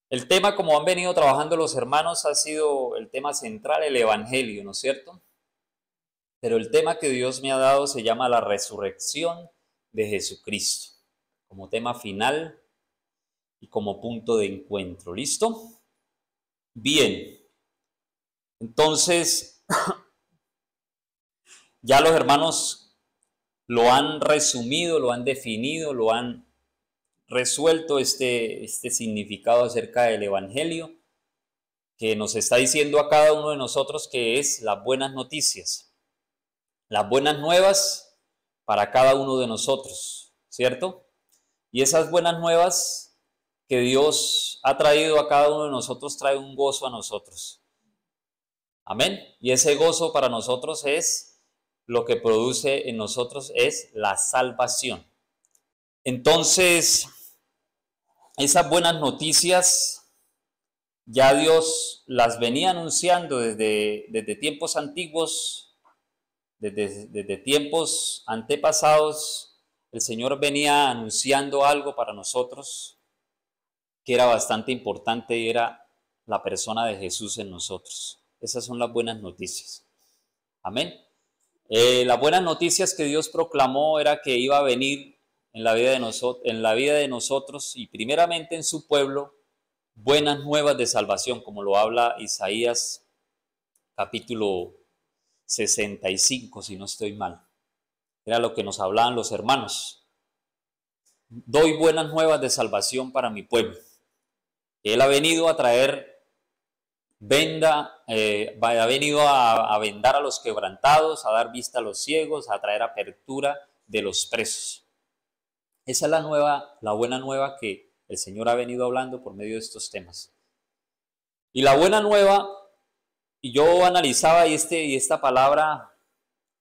El tema, como han venido trabajando los hermanos, ha sido el tema central, el Evangelio, ¿no es cierto? Pero el tema que Dios me ha dado se llama la resurrección de Jesucristo, como tema final y como punto de encuentro. ¿Listo? Bien, entonces ya los hermanos lo han resumido, lo han definido, lo han resuelto este significado acerca del Evangelio, que nos está diciendo a cada uno de nosotros que es las buenas noticias, las buenas nuevas para cada uno de nosotros, ¿cierto? Y esas buenas nuevas que Dios ha traído a cada uno de nosotros trae un gozo a nosotros. Amén. Y ese gozo para nosotros es lo que produce en nosotros es la salvación. Entonces, esas buenas noticias ya Dios las venía anunciando desde tiempos antiguos, desde tiempos antepasados. El Señor venía anunciando algo para nosotros que era bastante importante y era la persona de Jesús en nosotros. Esas son las buenas noticias. Amén. Las buenas noticias que Dios proclamó era que iba a venir en la vida de nosotros y primeramente en su pueblo buenas nuevas de salvación, como lo habla Isaías capítulo 65, si no estoy mal. Era lo que nos hablaban los hermanos. Doy buenas nuevas de salvación para mi pueblo. Él ha venido a traer ha venido a vendar a los quebrantados, a dar vista a los ciegos, a traer apertura de los presos. Esa es la buena nueva que el Señor ha venido hablando por medio de estos temas. Y la buena nueva, y yo analizaba esta palabra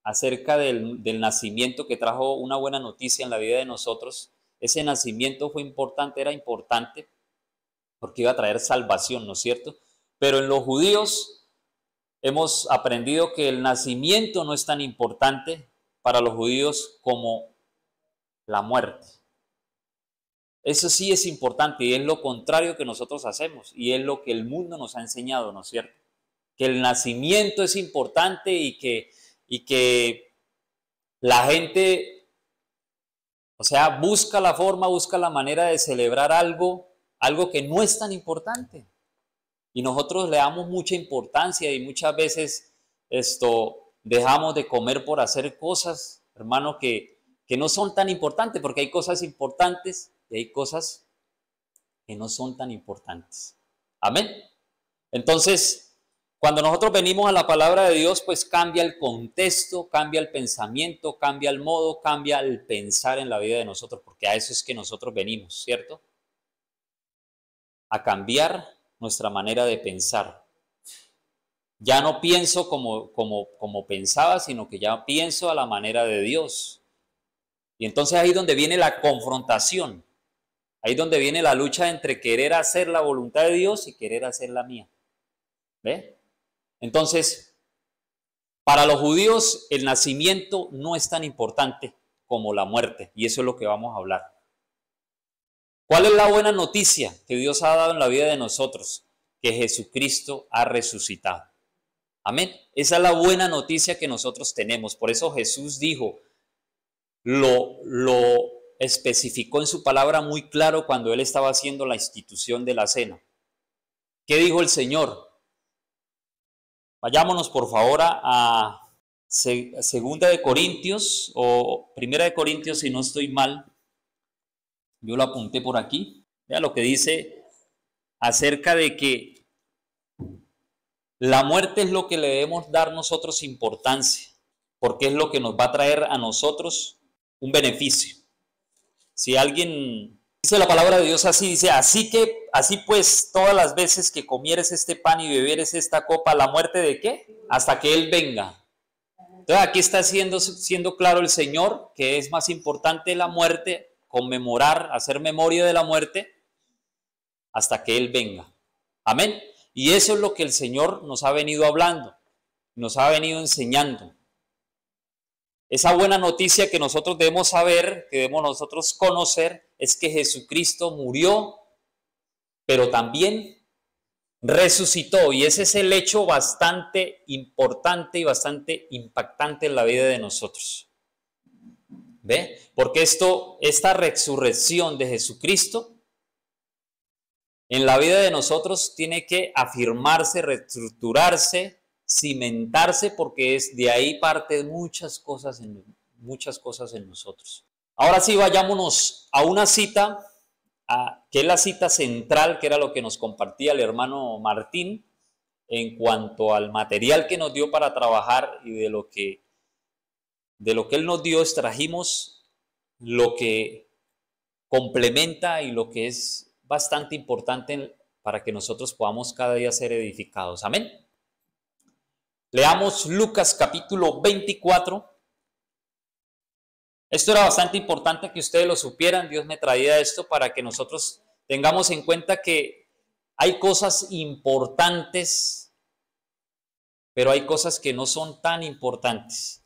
acerca del nacimiento que trajo una buena noticia en la vida de nosotros. Ese nacimiento fue importante, era importante, porque iba a traer salvación, ¿no es cierto? Pero en los judíos hemos aprendido que el nacimiento no es tan importante para los judíos como la muerte. Eso sí es importante y es lo contrario que nosotros hacemos y es lo que el mundo nos ha enseñado, ¿no es cierto? Que el nacimiento es importante y que la gente, o sea, busca la forma, busca la manera de celebrar algo que no es tan importante. Y nosotros le damos mucha importancia y muchas veces dejamos de comer por hacer cosas, hermano, que no son tan importantes, porque hay cosas importantes y hay cosas que no son tan importantes. Amén. Entonces, cuando nosotros venimos a la palabra de Dios, pues cambia el contexto, cambia el pensamiento, cambia el modo, cambia el pensar en la vida de nosotros, porque a eso es que nosotros venimos, ¿cierto? A cambiar nuestra manera de pensar. Ya no pienso como pensaba, sino que ya pienso a la manera de Dios. Y entonces ahí es donde viene la confrontación. Ahí es donde viene la lucha entre querer hacer la voluntad de Dios y querer hacer la mía. ¿Ve? Entonces, para los judíos el nacimiento no es tan importante como la muerte. Y eso es lo que vamos a hablar. ¿Cuál es la buena noticia que Dios ha dado en la vida de nosotros? Que Jesucristo ha resucitado. Amén. Esa es la buena noticia que nosotros tenemos. Por eso Jesús dijo, lo especificó en su palabra muy claro cuando él estaba haciendo la institución de la cena. ¿Qué dijo el Señor? Vayámonos por favor a Segunda de Corintios o Primera de Corintios, si no estoy mal. Yo lo apunté por aquí. Vea lo que dice acerca de que la muerte es lo que le debemos dar nosotros importancia, porque es lo que nos va a traer a nosotros un beneficio. Si alguien dice la palabra de Dios así, dice, así pues todas las veces que comieres este pan y bebieres esta copa, ¿la muerte de qué? Hasta que Él venga. Entonces aquí está siendo claro el Señor que es más importante la muerte, conmemorar, hacer memoria de la muerte, hasta que Él venga. Amén. Y eso es lo que el Señor nos ha venido hablando, nos ha venido enseñando. Esa buena noticia que nosotros debemos saber, que debemos nosotros conocer, es que Jesucristo murió pero también resucitó. Y ese es el hecho bastante importante y bastante impactante en la vida de nosotros. ¿Ve? Porque esta resurrección de Jesucristo en la vida de nosotros tiene que afirmarse, reestructurarse, cimentarse, porque es de ahí parte muchas cosas en nosotros. Ahora sí, vayámonos a una cita, que es la cita central, que era lo que nos compartía el hermano Martín, en cuanto al material que nos dio para trabajar, y de lo que él nos dio extrajimos lo que complementa y lo que es bastante importante para que nosotros podamos cada día ser edificados. Amén. Leamos Lucas capítulo 24. Esto era bastante importante que ustedes lo supieran. Dios me traía esto para que nosotros tengamos en cuenta que hay cosas importantes, pero hay cosas que no son tan importantes.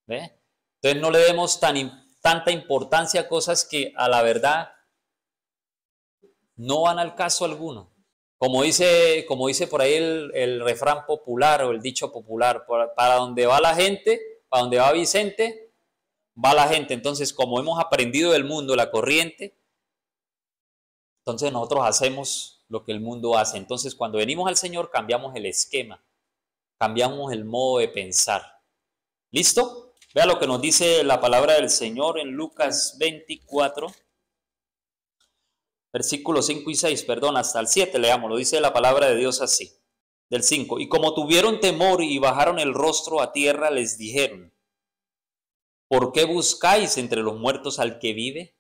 ¿Ve? Entonces no le demos tanta importancia a cosas que a la verdad no van al caso alguno. Como dice por ahí el refrán popular o el dicho popular, para donde va la gente, para donde va Vicente, va la gente. Entonces, como hemos aprendido del mundo, la corriente, entonces nosotros hacemos lo que el mundo hace. Entonces, cuando venimos al Señor, cambiamos el esquema, cambiamos el modo de pensar. ¿Listo? Vea lo que nos dice la palabra del Señor en Lucas 24, versículos 5 y 6, perdón, hasta el 7 leamos, lo dice la palabra de Dios así, del 5. Y como tuvieron temor y bajaron el rostro a tierra, les dijeron: ¿por qué buscáis entre los muertos al que vive?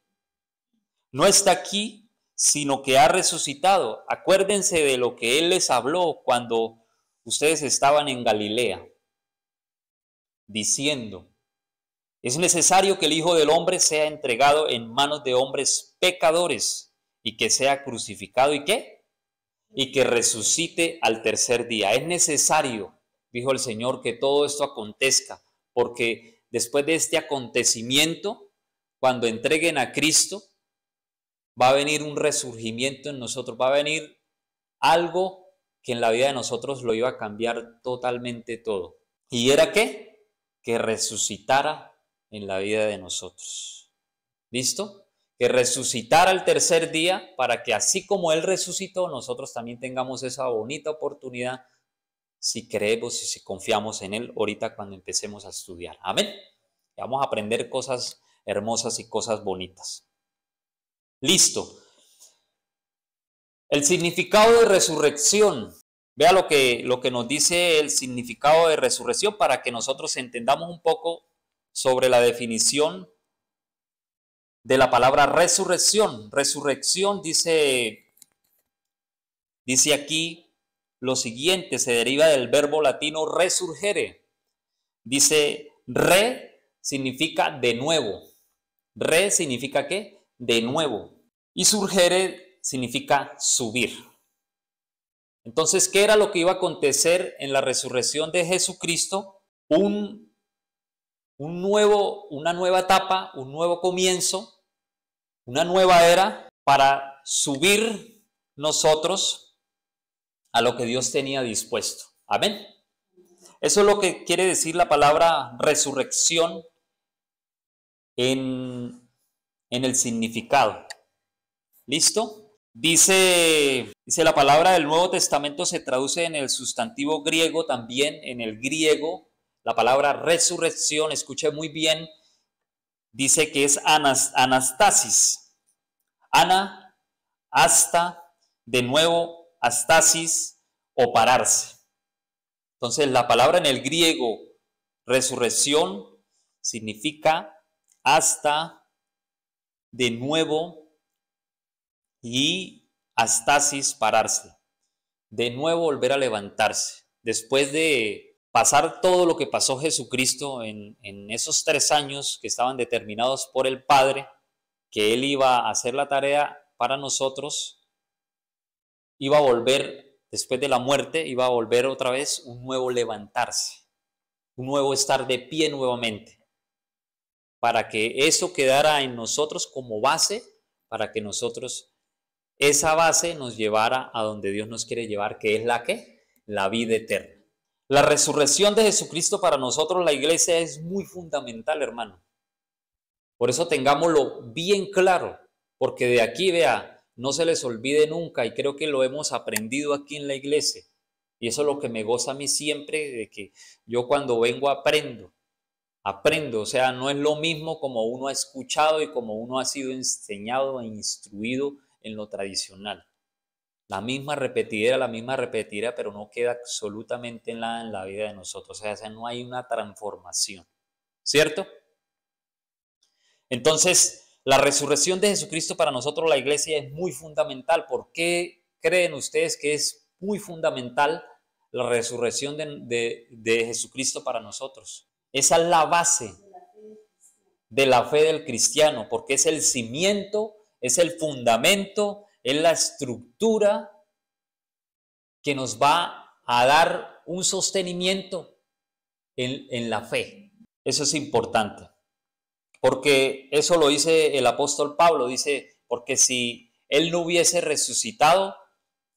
No está aquí, sino que ha resucitado. Acuérdense de lo que Él les habló cuando ustedes estaban en Galilea, diciendo: es necesario que el Hijo del Hombre sea entregado en manos de hombres pecadores, y que sea crucificado, ¿y qué? Y que resucite al tercer día. Es necesario, dijo el Señor, que todo esto acontezca, porque después de este acontecimiento, cuando entreguen a Cristo, va a venir un resurgimiento en nosotros, va a venir algo que en la vida de nosotros lo iba a cambiar totalmente todo. ¿Y era qué? Que resucitara en la vida de nosotros. ¿Listo? Que resucitara al tercer día, para que así como Él resucitó, nosotros también tengamos esa bonita oportunidad, si creemos y si confiamos en Él, ahorita cuando empecemos a estudiar. Amén. Vamos a aprender cosas hermosas y cosas bonitas. Listo. El significado de resurrección. Vea lo que nos dice el significado de resurrección, para que nosotros entendamos un poco sobre la definición de la palabra resurrección. Resurrección dice aquí lo siguiente, se deriva del verbo latino resurgere. Dice significa de nuevo. Significa ¿qué? De nuevo. Y surgere significa subir. Entonces, ¿qué era lo que iba a acontecer en la resurrección de Jesucristo? Una nueva etapa, un nuevo comienzo, una nueva era, para subir nosotros a lo que Dios tenía dispuesto. Amén. Eso es lo que quiere decir la palabra resurrección en el significado. ¿Listo? Dice la palabra del Nuevo Testamento, se traduce en el sustantivo griego, también en el griego, la palabra resurrección, escuche muy bien, dice que es anastasis. Ana, hasta, de nuevo, astasis, o pararse. Entonces la palabra en el griego resurrección significa hasta, de nuevo, y astasis, pararse. De nuevo volver a levantarse. Después de pasar todo lo que pasó Jesucristo en esos 3 años que estaban determinados por el Padre, que Él iba a hacer la tarea para nosotros, iba a volver, después de la muerte, iba a volver otra vez un nuevo levantarse, un nuevo estar de pie nuevamente, para que eso quedara en nosotros como base, para que nosotros esa base nos llevara a donde Dios nos quiere llevar, que es la ¿qué? La vida eterna. La resurrección de Jesucristo para nosotros, la iglesia, es muy fundamental, hermano. Por eso tengámoslo bien claro, porque de aquí, vea, no se les olvide nunca, y creo que lo hemos aprendido aquí en la iglesia. Y eso es lo que me goza a mí siempre, de que yo cuando vengo aprendo, o sea, no es lo mismo como uno ha escuchado y como uno ha sido enseñado e instruido en lo tradicional. La misma repetidera, pero no queda absolutamente nada en la vida de nosotros. O sea, no hay una transformación, ¿cierto? Entonces, la resurrección de Jesucristo para nosotros, la iglesia, es muy fundamental. ¿Por qué creen ustedes que es muy fundamental la resurrección de Jesucristo para nosotros? Esa es la base de la fe del cristiano, porque es el cimiento, es el fundamento, es la estructura que nos va a dar un sostenimiento en la fe. Eso es importante, porque eso lo dice el apóstol Pablo, dice, porque si Él no hubiese resucitado,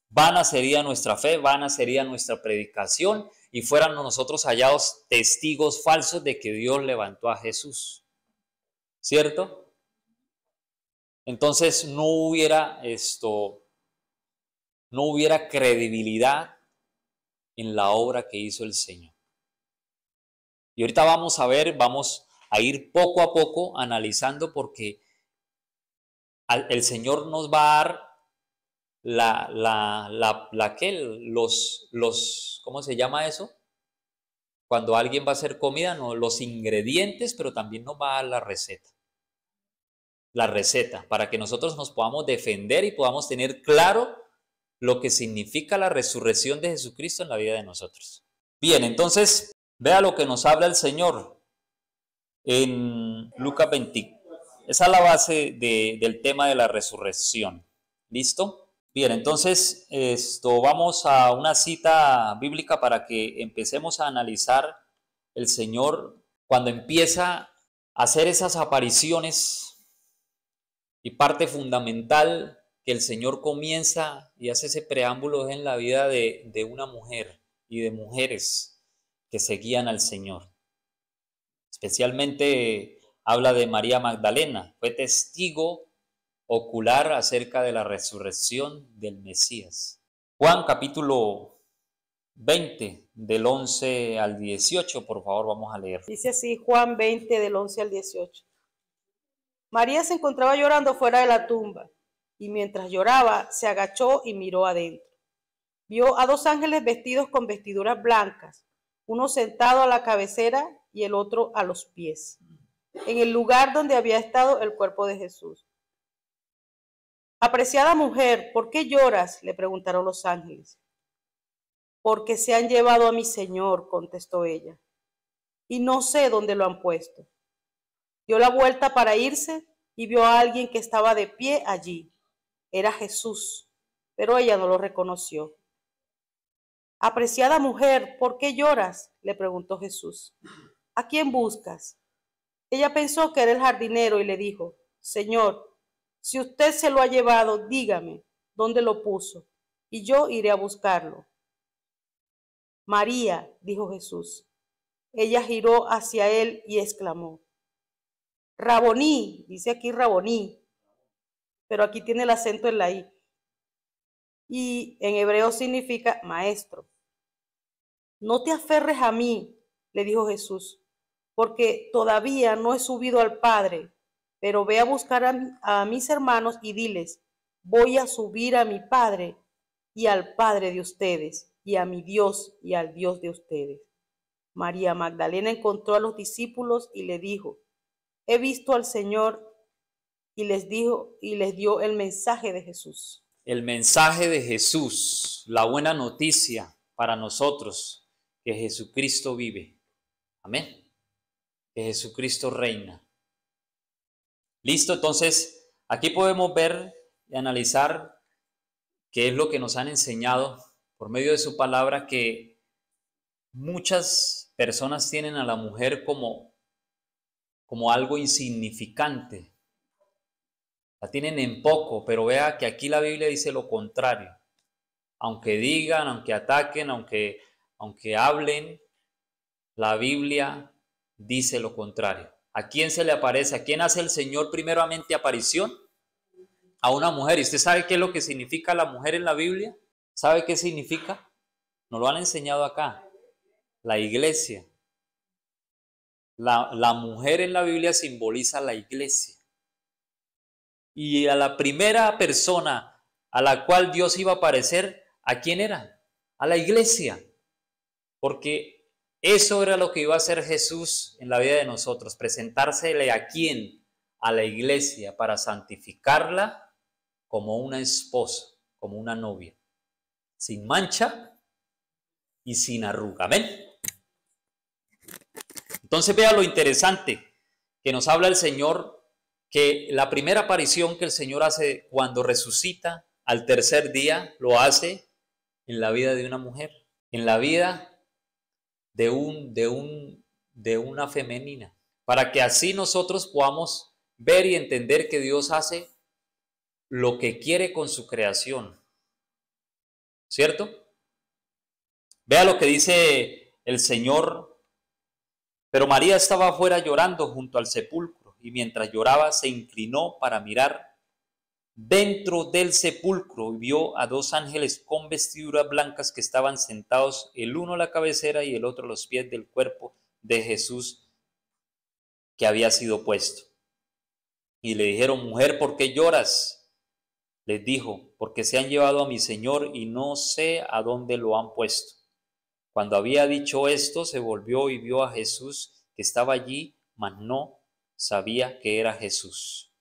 vana sería nuestra fe, vana sería nuestra predicación, y fueran nosotros hallados testigos falsos de que Dios levantó a Jesús, ¿cierto? Entonces no hubiera credibilidad en la obra que hizo el Señor. Y ahorita vamos a ir poco a poco analizando, porque el Señor nos va a dar ¿cómo se llama eso? Cuando alguien va a hacer comida, no, los ingredientes, pero también nos va a dar la receta, para que nosotros nos podamos defender y podamos tener claro lo que significa la resurrección de Jesucristo en la vida de nosotros. Bien, entonces, vea lo que nos habla el Señor en Lucas 20. Esa es la base del tema de la resurrección. ¿Listo? Bien, entonces vamos a una cita bíblica para que empecemos a analizar el Señor cuando empieza a hacer esas apariciones, y parte fundamental que el Señor comienza y hace ese preámbulo en la vida de una mujer y de mujeres que seguían al Señor. Especialmente habla de María Magdalena, fue testigo ocular acerca de la resurrección del Mesías. Juan capítulo 20, del 11 al 18, por favor, vamos a leer. Dice así, Juan 20, del 11 al 18. María se encontraba llorando fuera de la tumba, y mientras lloraba, se agachó y miró adentro. Vio a 2 ángeles vestidos con vestiduras blancas, uno sentado a la cabecera y el otro a los pies, en el lugar donde había estado el cuerpo de Jesús. Apreciada mujer, ¿por qué lloras?, le preguntaron los ángeles. Porque se han llevado a mi Señor, contestó ella, y no sé dónde lo han puesto. Dio la vuelta para irse y vio a alguien que estaba de pie allí. Era Jesús, pero ella no lo reconoció. Apreciada mujer, ¿por qué lloras?, le preguntó Jesús. ¿A quién buscas? Ella pensó que era el jardinero y le dijo, Señor, si usted se lo ha llevado, dígame dónde lo puso, y yo iré a buscarlo. María, dijo Jesús. Ella giró hacia él y exclamó, Raboní, dice aquí Raboní, pero aquí tiene el acento en la I, y en hebreo significa maestro. No te aferres a mí, le dijo Jesús, porque todavía no he subido al Padre, pero ve a buscar a mis hermanos y diles, voy a subir a mi Padre y al Padre de ustedes, y a mi Dios y al Dios de ustedes. María Magdalena encontró a los discípulos y le dijo, he visto al Señor, y les dio el mensaje de Jesús. El mensaje de Jesús, la buena noticia para nosotros, que Jesucristo vive. Amén. Que Jesucristo reina. Listo, entonces aquí podemos ver y analizar qué es lo que nos han enseñado por medio de su palabra, que muchas personas tienen a la mujer como algo insignificante, la tienen en poco, pero vea que aquí la Biblia dice lo contrario. Aunque digan, aunque ataquen, aunque hablen, la Biblia dice lo contrario. ¿A quién se le aparece? ¿A quién hace el Señor primeramente aparición? A una mujer. ¿Y usted sabe qué es lo que significa la mujer en la Biblia? ¿Sabe qué significa? Nos lo han enseñado acá. La iglesia. La mujer en la Biblia simboliza la iglesia. Y a la primera persona a la cual Dios iba a aparecer, ¿a quién era? A la iglesia. Porque eso era lo que iba a hacer Jesús en la vida de nosotros, presentársele ¿a quién? A la iglesia para santificarla como una esposa, como una novia, sin mancha y sin arruga. ¿Amén? Entonces vea lo interesante que nos habla el Señor, que la primera aparición que el Señor hace cuando resucita al tercer día, lo hace en la vida de una mujer, en la vida de una femenina, para que así nosotros podamos ver y entender que Dios hace lo que quiere con su creación, ¿cierto? Vea lo que dice el Señor. Pero María estaba afuera llorando junto al sepulcro, y mientras lloraba se inclinó para mirar dentro del sepulcro y vio a dos ángeles con vestiduras blancas que estaban sentados, el uno a la cabecera y el otro a los pies del cuerpo de Jesús que había sido puesto. Y le dijeron: mujer, ¿por qué lloras? Les dijo: porque se han llevado a mi Señor y no sé a dónde lo han puesto. Cuando había dicho esto, se volvió y vio a Jesús que estaba allí, mas no sabía que era Jesús.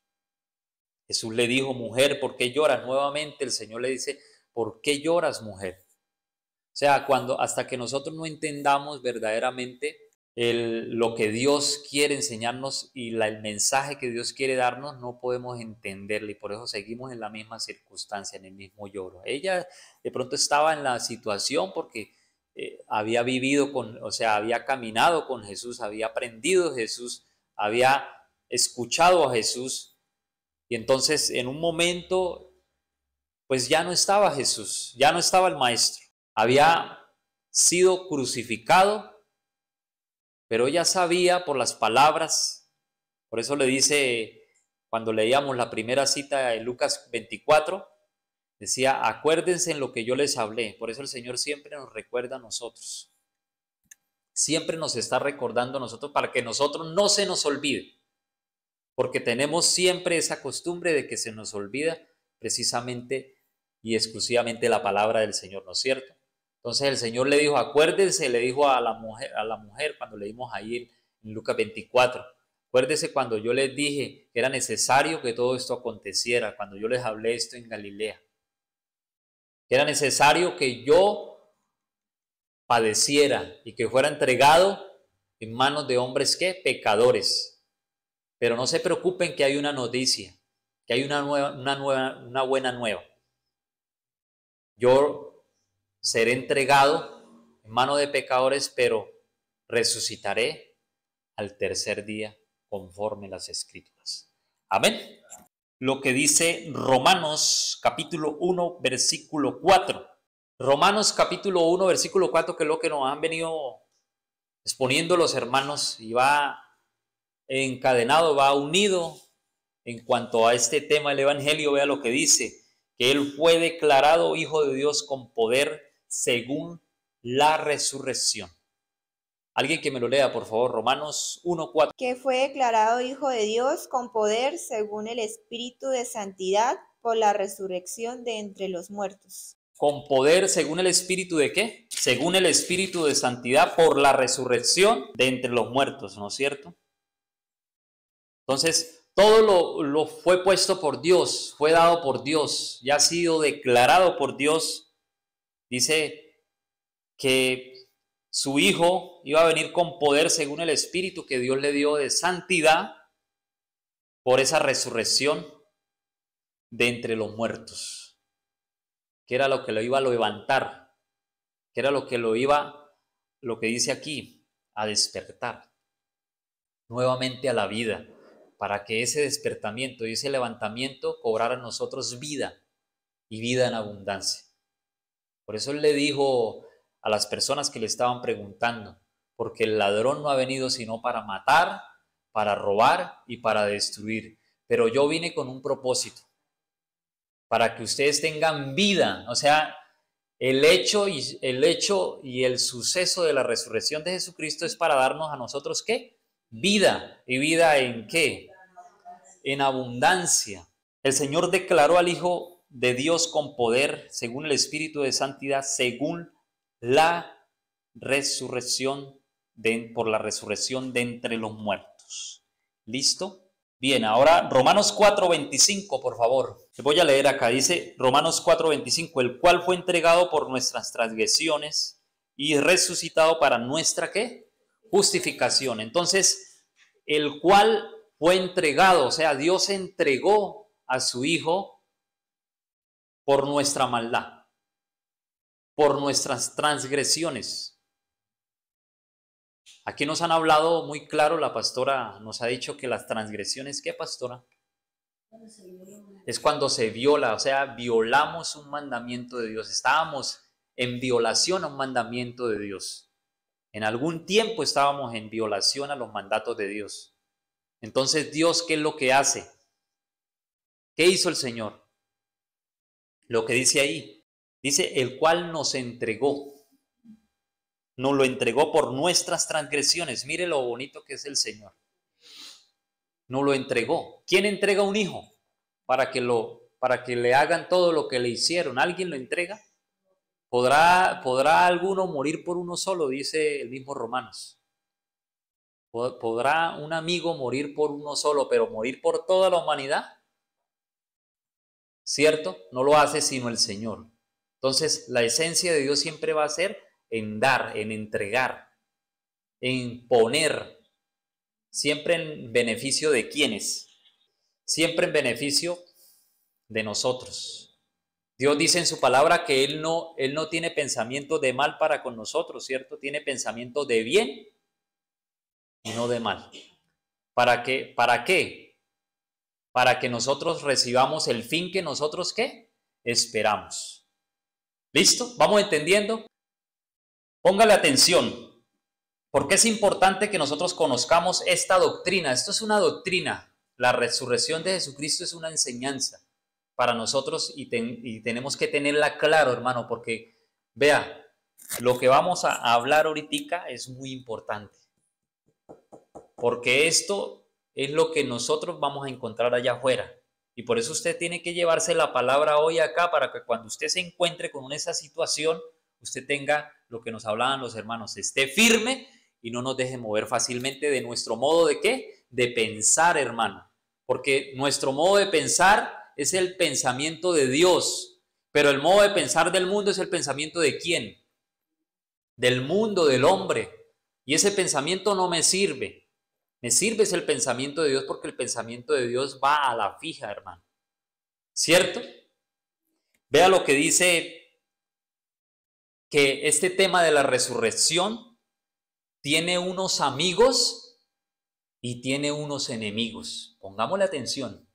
Jesús le dijo: mujer, ¿por qué lloras? Nuevamente el Señor le dice: ¿por qué lloras, mujer? O sea, hasta que nosotros no entendamos verdaderamente lo que Dios quiere enseñarnos y el mensaje que Dios quiere darnos, no podemos entenderlo, y por eso seguimos en la misma circunstancia, en el mismo lloro. Ella de pronto estaba en la situación porque había vivido había caminado con Jesús, había aprendido de Jesús, había escuchado a Jesús, y entonces en un momento pues ya no estaba Jesús, ya no estaba el Maestro, había sido crucificado, pero ella sabía por las palabras. Por eso le dice, cuando leíamos la primera cita de Lucas 24, decía: acuérdense en lo que yo les hablé. Por eso el Señor siempre nos recuerda a nosotros, siempre nos está recordando a nosotros, para que nosotros no se nos olvide, porque tenemos siempre esa costumbre de que se nos olvida precisamente y exclusivamente la palabra del Señor, ¿no es cierto? Entonces el Señor le dijo: acuérdense, le dijo a la mujer cuando leímos ahí en Lucas 24, acuérdese cuando yo les dije que era necesario que todo esto aconteciera, cuando yo les hablé esto en Galilea, que era necesario que yo padeciera y que fuera entregado en manos de hombres que pecadores. Pero no se preocupen, que hay una noticia, que hay una buena nueva. Yo seré entregado en manos de pecadores, pero resucitaré al tercer día conforme las Escrituras. Amén. Lo que dice Romanos capítulo 1, versículo 4. Romanos capítulo 1, versículo 4, que es lo que nos han venido exponiendo los hermanos, y va encadenado, va unido en cuanto a este tema del Evangelio. Vea lo que dice: que Él fue declarado Hijo de Dios con poder según la resurrección. Alguien que me lo lea, por favor, Romanos 1:4. Que fue declarado Hijo de Dios con poder según el Espíritu de Santidad por la resurrección de entre los muertos. Con poder según el Espíritu ¿de qué? Según el Espíritu de Santidad por la resurrección de entre los muertos, ¿no es cierto? Entonces, todo lo fue puesto por Dios, fue dado por Dios, ya ha sido declarado por Dios. Dice que su Hijo iba a venir con poder según el Espíritu que Dios le dio de santidad por esa resurrección de entre los muertos, que era lo que lo iba a levantar, que era lo que lo que dice aquí, a despertar nuevamente a la vida. para que ese despertamiento y ese levantamiento cobrara en nosotros vida y vida en abundancia. Por eso él le dijo a las personas que le estaban preguntando, porque el ladrón no ha venido sino para matar, para robar y para destruir. Pero yo vine con un propósito, para que ustedes tengan vida. O sea, el hecho y el suceso de la resurrección de Jesucristo es para darnos a nosotros, ¿qué? Vida. ¿Y vida en qué? En abundancia. El Señor declaró al Hijo de Dios con poder, según el Espíritu de Santidad, según la resurrección, por la resurrección de entre los muertos. ¿Listo? Bien, ahora Romanos 4:25, por favor. Les voy a leer acá, dice Romanos 4:25, el cual fue entregado por nuestras transgresiones y resucitado para nuestra, ¿qué? Justificación. Entonces, el cual fue entregado, o sea, Dios entregó a su Hijo por nuestra maldad, por nuestras transgresiones. Aquí nos han hablado muy claro, la pastora nos ha dicho que las transgresiones, ¿qué, pastora? Es cuando se viola, o sea, violamos un mandamiento de Dios. Estábamos en violación a un mandamiento de Dios. En algún tiempo estábamos en violación a los mandatos de Dios. Entonces, Dios, ¿qué es lo que hace? ¿Qué hizo el Señor? Lo que dice ahí, dice, el cual nos entregó. Nos lo entregó por nuestras transgresiones. Mire lo bonito que es el Señor. Nos lo entregó. ¿Quién entrega a un hijo para que le hagan todo lo que le hicieron? ¿Alguien lo entrega? ¿Podrá alguno morir por uno solo? Dice el mismo Romanos. ¿Podrá un amigo morir por uno solo, pero morir por toda la humanidad? ¿Cierto? No lo hace sino el Señor. Entonces, la esencia de Dios siempre va a ser en dar, en entregar, en poner, siempre en beneficio de ¿quiénes? Siempre en beneficio de nosotros. Dios dice en su palabra que Él no tiene pensamiento de mal para con nosotros, ¿cierto? Tiene pensamiento de bien y no de mal. ¿Para qué? Para que nosotros recibamos el fin que nosotros, ¿qué? Esperamos. ¿Listo? ¿Vamos entendiendo? Póngale atención, porque es importante que nosotros conozcamos esta doctrina. Esto es una doctrina. La resurrección de Jesucristo es una enseñanza para nosotros y tenemos que tenerla claro, hermano, porque vea, lo que vamos a hablar ahorita es muy importante, porque esto es lo que nosotros vamos a encontrar allá afuera. Y por eso usted tiene que llevarse la palabra hoy acá para que cuando usted se encuentre con esa situación, usted tenga lo que nos hablaban los hermanos, esté firme y no nos deje mover fácilmente de nuestro modo de ¿qué? De pensar, hermano. Porque nuestro modo de pensar es el pensamiento de Dios, pero el modo de pensar del mundo es el pensamiento de ¿quién? Del mundo, del hombre. Y ese pensamiento no me sirve. Me sirve es el pensamiento de Dios, porque el pensamiento de Dios va a la fija, hermano. ¿Cierto? Vea lo que dice, que este tema de la resurrección tiene unos amigos y tiene unos enemigos. Pongámosle atención.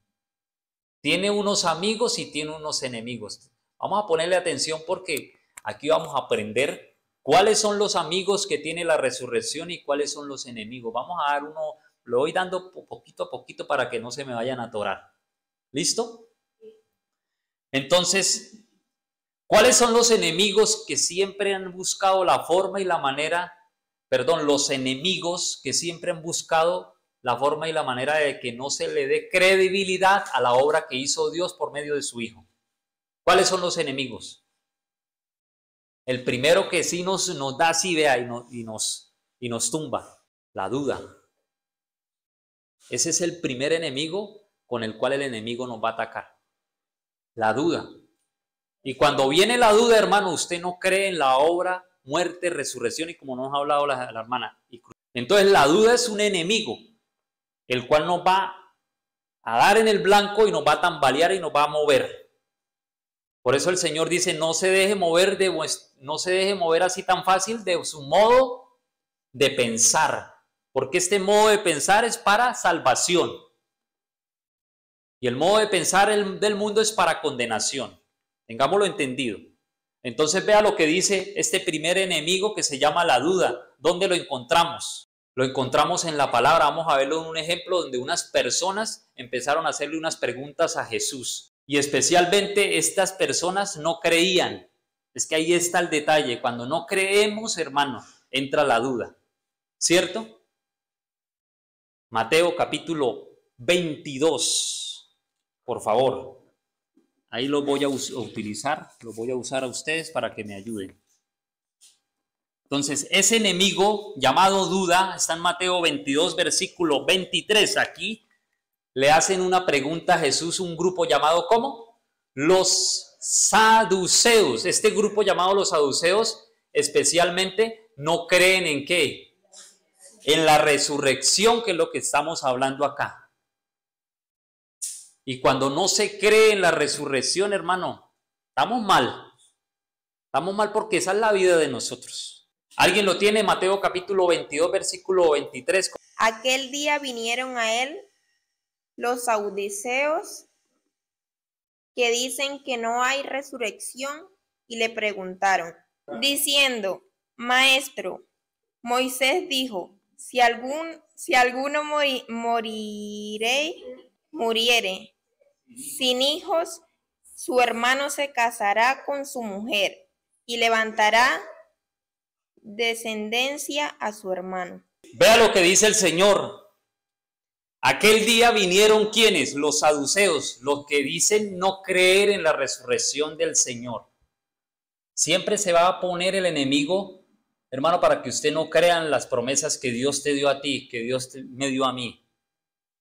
Tiene unos amigos y tiene unos enemigos. Vamos a ponerle atención porque aquí vamos a aprender cuáles son los amigos que tiene la resurrección y cuáles son los enemigos. Vamos a dar uno, lo voy dando poquito a poquito para que no se me vayan a atorar. ¿Listo? Entonces, ¿cuáles son los enemigos que siempre han buscado la forma y la manera, los enemigos que siempre han buscado la forma y la manera de que no se le dé credibilidad a la obra que hizo Dios por medio de su Hijo? ¿Cuáles son los enemigos? El primero que sí nos da así, vea, y nos tumba, la duda. Ese es el primer enemigo con el cual el enemigo nos va a atacar. La duda. Y cuando viene la duda, hermano, usted no cree en la obra, muerte, resurrección, y como nos ha hablado la hermana. Entonces la duda es un enemigo, el cual nos va a dar en el blanco y nos va a tambalear y nos va a mover. Por eso el Señor dice, no se deje mover así tan fácil de su modo de pensar, porque este modo de pensar es para salvación. Y el modo de pensar del mundo es para condenación. Tengámoslo entendido. Entonces vea lo que dice este primer enemigo que se llama la duda. ¿Dónde lo encontramos? Lo encontramos en la palabra. Vamos a verlo en un ejemplo donde unas personas empezaron a hacerle unas preguntas a Jesús. Y especialmente estas personas no creían. Es que ahí está el detalle. Cuando no creemos, hermano, entra la duda. ¿Cierto? Mateo capítulo 22. Por favor. Ahí lo voy a utilizar. Lo voy a usar a ustedes para que me ayuden. Entonces, ese enemigo llamado duda está en Mateo 22, versículo 23. Aquí le hacen una pregunta a Jesús, un grupo llamado ¿cómo? Los saduceos. Este grupo llamado los saduceos especialmente no creen en ¿qué? En la resurrección, que es lo que estamos hablando acá. Y cuando no se cree en la resurrección, hermano, estamos mal. Estamos mal porque esa es la vida de nosotros. ¿Alguien lo tiene? Mateo capítulo 22, versículo 23. Aquel día vinieron a él los saduceos que dicen que no hay resurrección y le preguntaron, diciendo, Maestro, Moisés dijo, si alguno muriere sin hijos, su hermano se casará con su mujer y levantará descendencia a su hermano. Vea lo que dice el Señor. Aquel día vinieron ¿quiénes? Los saduceos, los que dicen no creer en la resurrección del Señor. Siempre se va a poner el enemigo, hermano, para que usted no crea en las promesas que Dios te dio a ti, que Dios me dio a mí.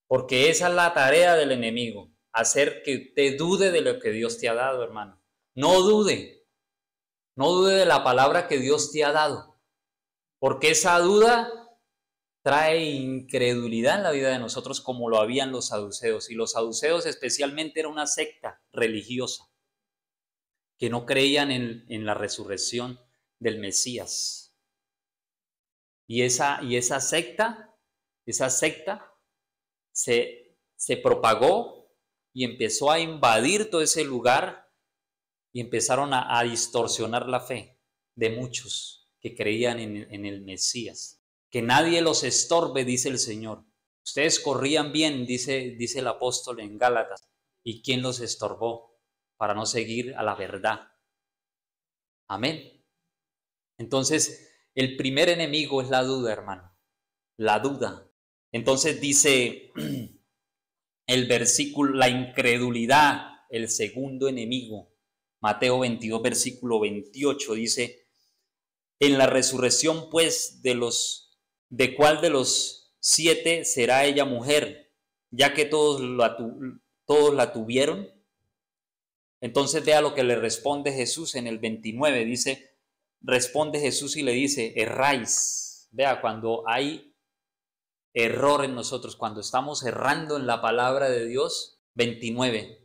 Porque esa es la tarea del enemigo, hacer que usted dude de lo que Dios te ha dado, hermano. No dude de la palabra que Dios te ha dado, porque esa duda trae incredulidad en la vida de nosotros como lo habían los saduceos. Y los saduceos especialmente era una secta religiosa que no creían en la resurrección del Mesías. Y esa secta se propagó y empezó a invadir todo ese lugar y empezaron a distorsionar la fe de muchos que creían en el Mesías. Que nadie los estorbe, dice el Señor. Ustedes corrían bien, dice el apóstol en Gálatas. ¿Y quién los estorbó para no seguir a la verdad? Amén. Entonces, el primer enemigo es la duda, hermano. La duda. Entonces dice el versículo, la incredulidad, el segundo enemigo. Mateo 22, versículo 28 dice, en la resurrección pues ¿de cuál de los 7 será ella mujer? Ya que todos la tuvieron. Entonces vea lo que le responde Jesús en el 29. Dice, responde Jesús y le dice, erráis. Vea, cuando hay error en nosotros, cuando estamos errando en la palabra de Dios, 29.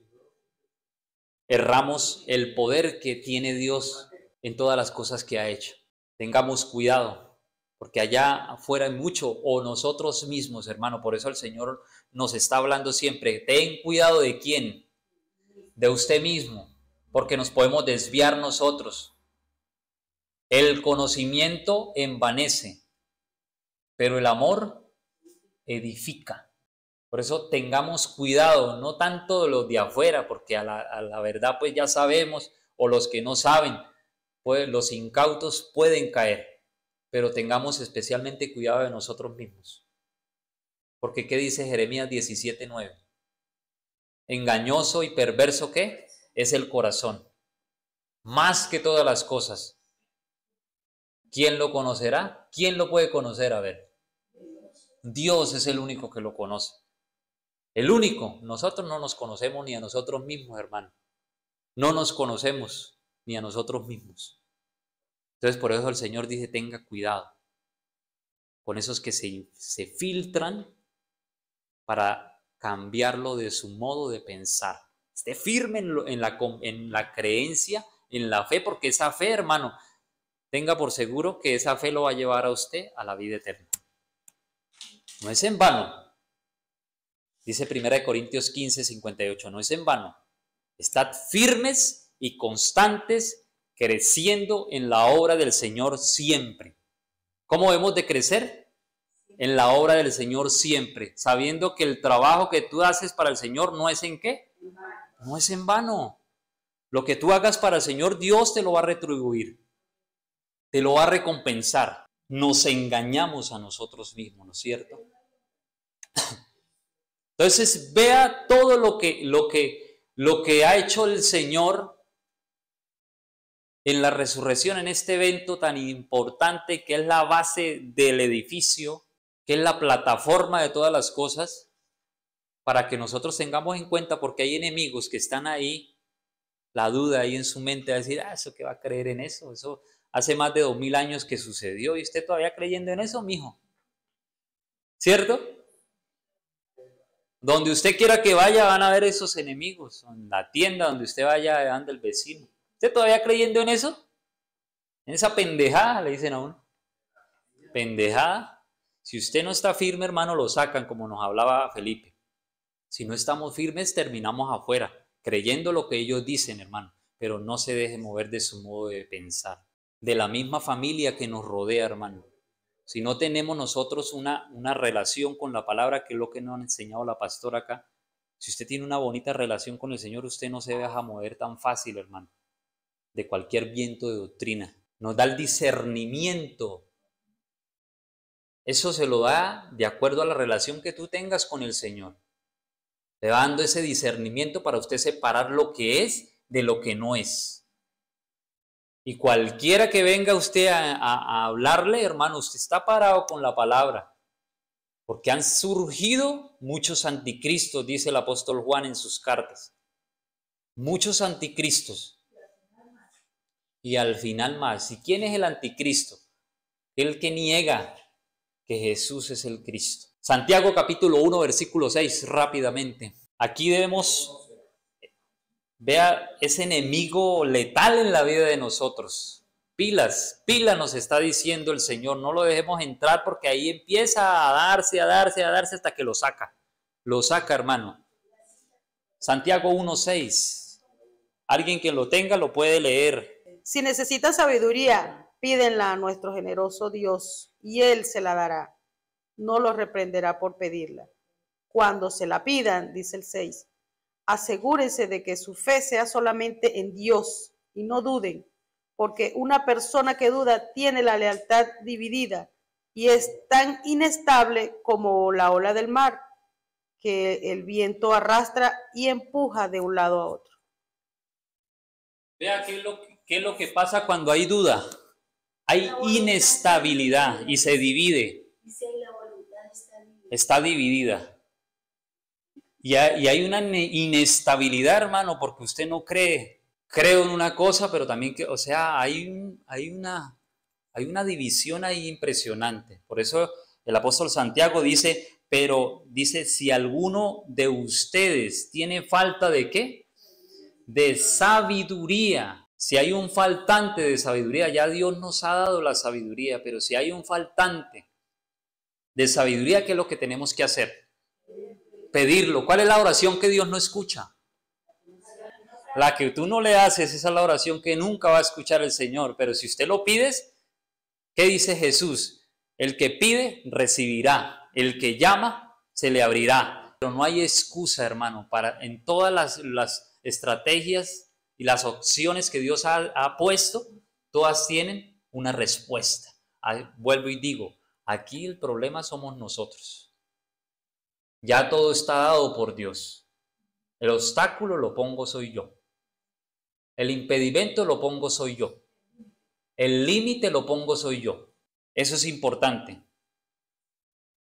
Erramos el poder que tiene Dios en todas las cosas que ha hecho. Tengamos cuidado, porque allá afuera hay mucho, o nosotros mismos, hermano. Por eso el Señor nos está hablando siempre. Ten cuidado de quién, de usted mismo, porque nos podemos desviar nosotros. El conocimiento envanece, pero el amor edifica. Por eso tengamos cuidado, no tanto de los de afuera, porque a la verdad pues ya sabemos, o los que no saben, pues los incautos pueden caer, pero tengamos especialmente cuidado de nosotros mismos. Porque ¿qué dice Jeremías 17:9? Engañoso y perverso, ¿qué? Es el corazón, más que todas las cosas. ¿Quién lo conocerá? ¿Quién lo puede conocer? A ver, Dios es el único que lo conoce. El único. Nosotros no nos conocemos ni a nosotros mismos, hermano. No nos conocemos ni a nosotros mismos. Entonces por eso el Señor dice, tenga cuidado con esos que se filtran para cambiarlo de su modo de pensar. Esté firme en la creencia, en la fe, porque esa fe, hermano, tenga por seguro que esa fe lo va a llevar a usted a la vida eterna. No es en vano. Dice 1 Corintios 15, 58, no es en vano. Estad firmes y constantes, creciendo en la obra del Señor siempre. ¿Cómo debemos de crecer? En la obra del Señor siempre, sabiendo que el trabajo que tú haces para el Señor no es en qué, no es en vano. Lo que tú hagas para el Señor, Dios te lo va a retribuir, te lo va a recompensar. Nos engañamos a nosotros mismos, ¿no es cierto? Entonces vea todo lo que ha hecho el Señor en la resurrección, en este evento tan importante que es la base del edificio, que es la plataforma de todas las cosas, para que nosotros tengamos en cuenta, porque hay enemigos que están ahí, la duda ahí en su mente, a decir, ¿eso qué va a creer en eso? Eso hace más de 2000 años que sucedió y usted todavía creyendo en eso, mijo. ¿Cierto? Donde usted quiera que vaya van a ver esos enemigos, en la tienda donde usted vaya anda el vecino. ¿Usted todavía creyendo en eso? En esa pendejada, le dicen a uno. Pendejada. Si usted no está firme, hermano, lo sacan, como nos hablaba Felipe. Si no estamos firmes, terminamos afuera, creyendo lo que ellos dicen, hermano. Pero no se deje mover de su modo de pensar. De la misma familia que nos rodea, hermano. Si no tenemos nosotros una relación con la palabra, que es lo que nos ha enseñado la pastora acá, si usted tiene una bonita relación con el Señor, usted no se deja mover tan fácil, hermano, de cualquier viento de doctrina. Nos da el discernimiento. Eso se lo da de acuerdo a la relación que tú tengas con el Señor. Le va dando ese discernimiento para usted separar lo que es de lo que no es. Y cualquiera que venga usted a hablarle, hermano, usted está parado con la palabra. Porque han surgido muchos anticristos, dice el apóstol Juan en sus cartas. Muchos anticristos. Y al final más. ¿Y quién es el anticristo? El que niega que Jesús es el Cristo. Santiago capítulo 1, versículo 6, rápidamente. Aquí debemos... Vea ese enemigo letal en la vida de nosotros. Pilas nos está diciendo el Señor. No lo dejemos entrar porque ahí empieza a darse hasta que lo saca. Lo saca, hermano. Santiago 1:6. Alguien que lo tenga lo puede leer. Si necesitas sabiduría, pídenla a nuestro generoso Dios y Él se la dará. No los reprenderá por pedirla. Cuando se la pidan, dice el 6, asegúrense de que su fe sea solamente en Dios y no duden, porque una persona que duda tiene la lealtad dividida y es tan inestable como la ola del mar, que el viento arrastra y empuja de un lado a otro. Vea qué es lo que pasa cuando hay duda. Hay inestabilidad y se divide. Está dividida. Y hay una inestabilidad, hermano, porque usted no cree. Creo en una cosa, pero también que, o sea, hay una división ahí impresionante. Por eso el apóstol Santiago dice, si alguno de ustedes tiene falta de ¿qué? De sabiduría. Si hay un faltante de sabiduría, ya Dios nos ha dado la sabiduría, pero si hay un faltante de sabiduría, ¿qué es lo que tenemos que hacer? Pedirlo. ¿Cuál es la oración que Dios no escucha? La que tú no le haces, esa es la oración que nunca va a escuchar el Señor. Pero si usted lo pides, ¿qué dice Jesús? El que pide, recibirá. El que llama, se le abrirá. Pero no hay excusa, hermano, en todas las estrategias y las opciones que Dios ha puesto, todas tienen una respuesta. Vuelvo y digo, aquí el problema somos nosotros. Ya todo está dado por Dios. El obstáculo lo pongo soy yo. El impedimento lo pongo soy yo. El límite lo pongo soy yo. Eso es importante.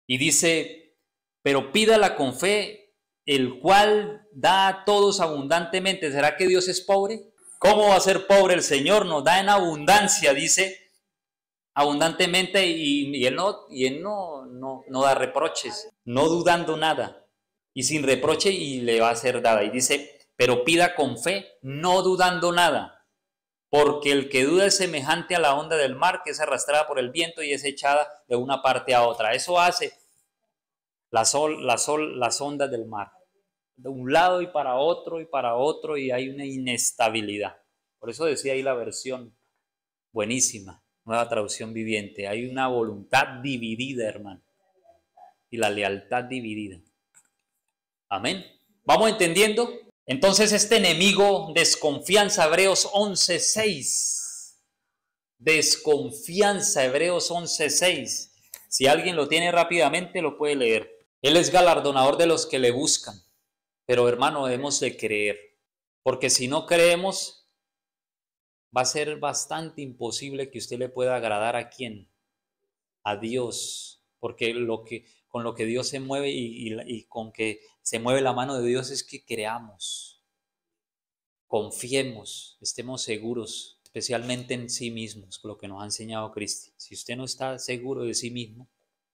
Y dice, pero pídala con fe, el cual da a todos abundantemente. ¿Será que Dios es pobre? ¿Cómo va a ser pobre el Señor? Nos da en abundancia, dice, abundantemente, y él no da reproches, no dudando nada, y sin reproche, y le va a ser dada. Y dice, pero pida con fe, no dudando nada, porque el que duda es semejante a la onda del mar, que es arrastrada por el viento y es echada de una parte a otra. Eso hace las ondas del mar, de un lado y para otro, y hay una inestabilidad. Por eso decía ahí la versión buenísima, Nueva Traducción Viviente, hay una voluntad dividida, hermano, y la lealtad dividida. Amén. ¿Vamos entendiendo? Entonces este enemigo, desconfianza, Hebreos 11:6. Desconfianza, Hebreos 11:6. Si alguien lo tiene rápidamente, lo puede leer. Él es galardonador de los que le buscan. Pero hermano, debemos de creer. Porque si no creemos, va a ser bastante imposible que usted le pueda agradar ¿a quién? A Dios. Porque con lo que Dios se mueve y con que se mueve la mano de Dios es que creamos, confiemos, estemos seguros, especialmente en sí mismos, lo que nos ha enseñado Cristo. Si usted no está seguro de sí mismo,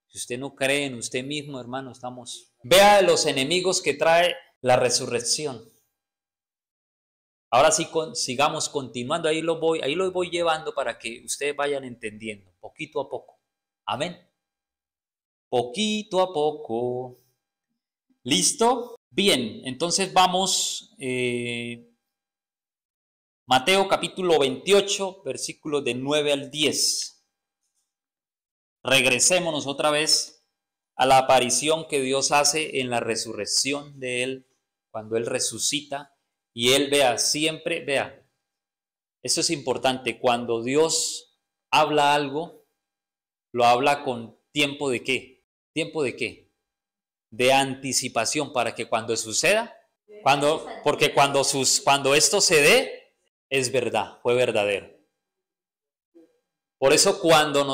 si usted no cree en usted mismo, hermano, estamos... Vea los enemigos que trae la resurrección. Ahora sí, sigamos continuando, ahí los voy llevando para que ustedes vayan entendiendo, poquito a poco. Amén. Poquito a poco. ¿Listo? Bien, entonces vamos, Mateo capítulo 28, versículos de 9 al 10. Regresémonos otra vez a la aparición que Dios hace en la resurrección de Él, cuando Él resucita, y Él vea, esto es importante, cuando Dios habla algo, lo habla con tiempo de ¿qué? ¿Tiempo de qué? De anticipación, para que cuando suceda, porque cuando esto se dé, es verdad, fue verdadero. Por eso cuando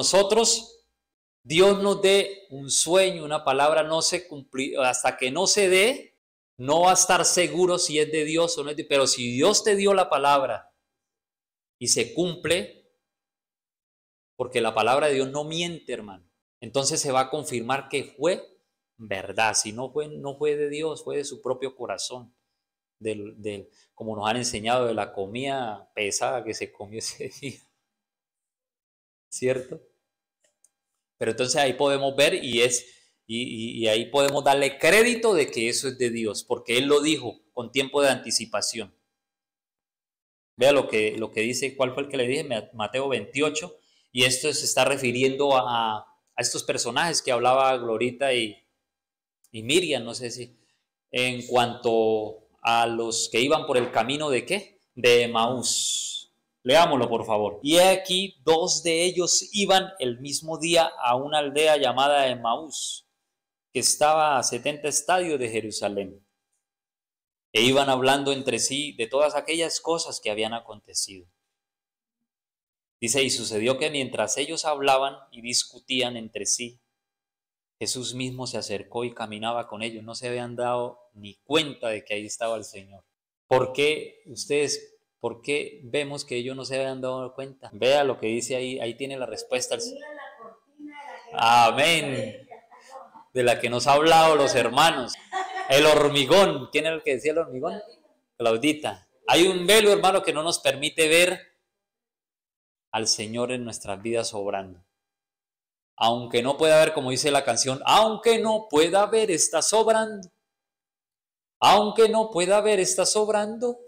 Dios nos dé un sueño, una palabra, no se cumplió, hasta que no se dé, no va a estar seguro si es de Dios o no es de Dios. Pero si Dios te dio la palabra y se cumple, porque la palabra de Dios no miente, hermano, entonces se va a confirmar que fue verdad. Si no fue de Dios, fue de su propio corazón, como nos han enseñado, de la comida pesada que se comió ese día, ¿cierto? Pero entonces ahí podemos ver y ahí podemos darle crédito de que eso es de Dios, porque Él lo dijo con tiempo de anticipación. Vea lo que dice, ¿cuál fue el que le dije? Mateo 28, y esto se está refiriendo a estos personajes que hablaba Glorita y Miriam, no sé si, en cuanto a los que iban por el camino de ¿qué? De Emaús. Leámoslo, por favor. Y aquí 2 de ellos iban el mismo día a una aldea llamada Emaús, que estaba a 70 estadios de Jerusalén. E iban hablando entre sí de todas aquellas cosas que habían acontecido. Dice, y sucedió que mientras ellos hablaban y discutían entre sí, Jesús mismo se acercó y caminaba con ellos. No se habían dado ni cuenta de que ahí estaba el Señor. ¿Por qué vemos que ellos no se habían dado cuenta? Vea lo que dice ahí. Ahí tiene la respuesta. Amén. De la que nos ha hablado los hermanos. El hormigón. ¿Quién era el que decía el hormigón? Claudita. Hay un velo, hermano, que no nos permite ver al Señor en nuestras vidas obrando. Aunque no pueda ver, como dice la canción, aunque no pueda ver, está sobrando. Aunque no pueda ver, está sobrando.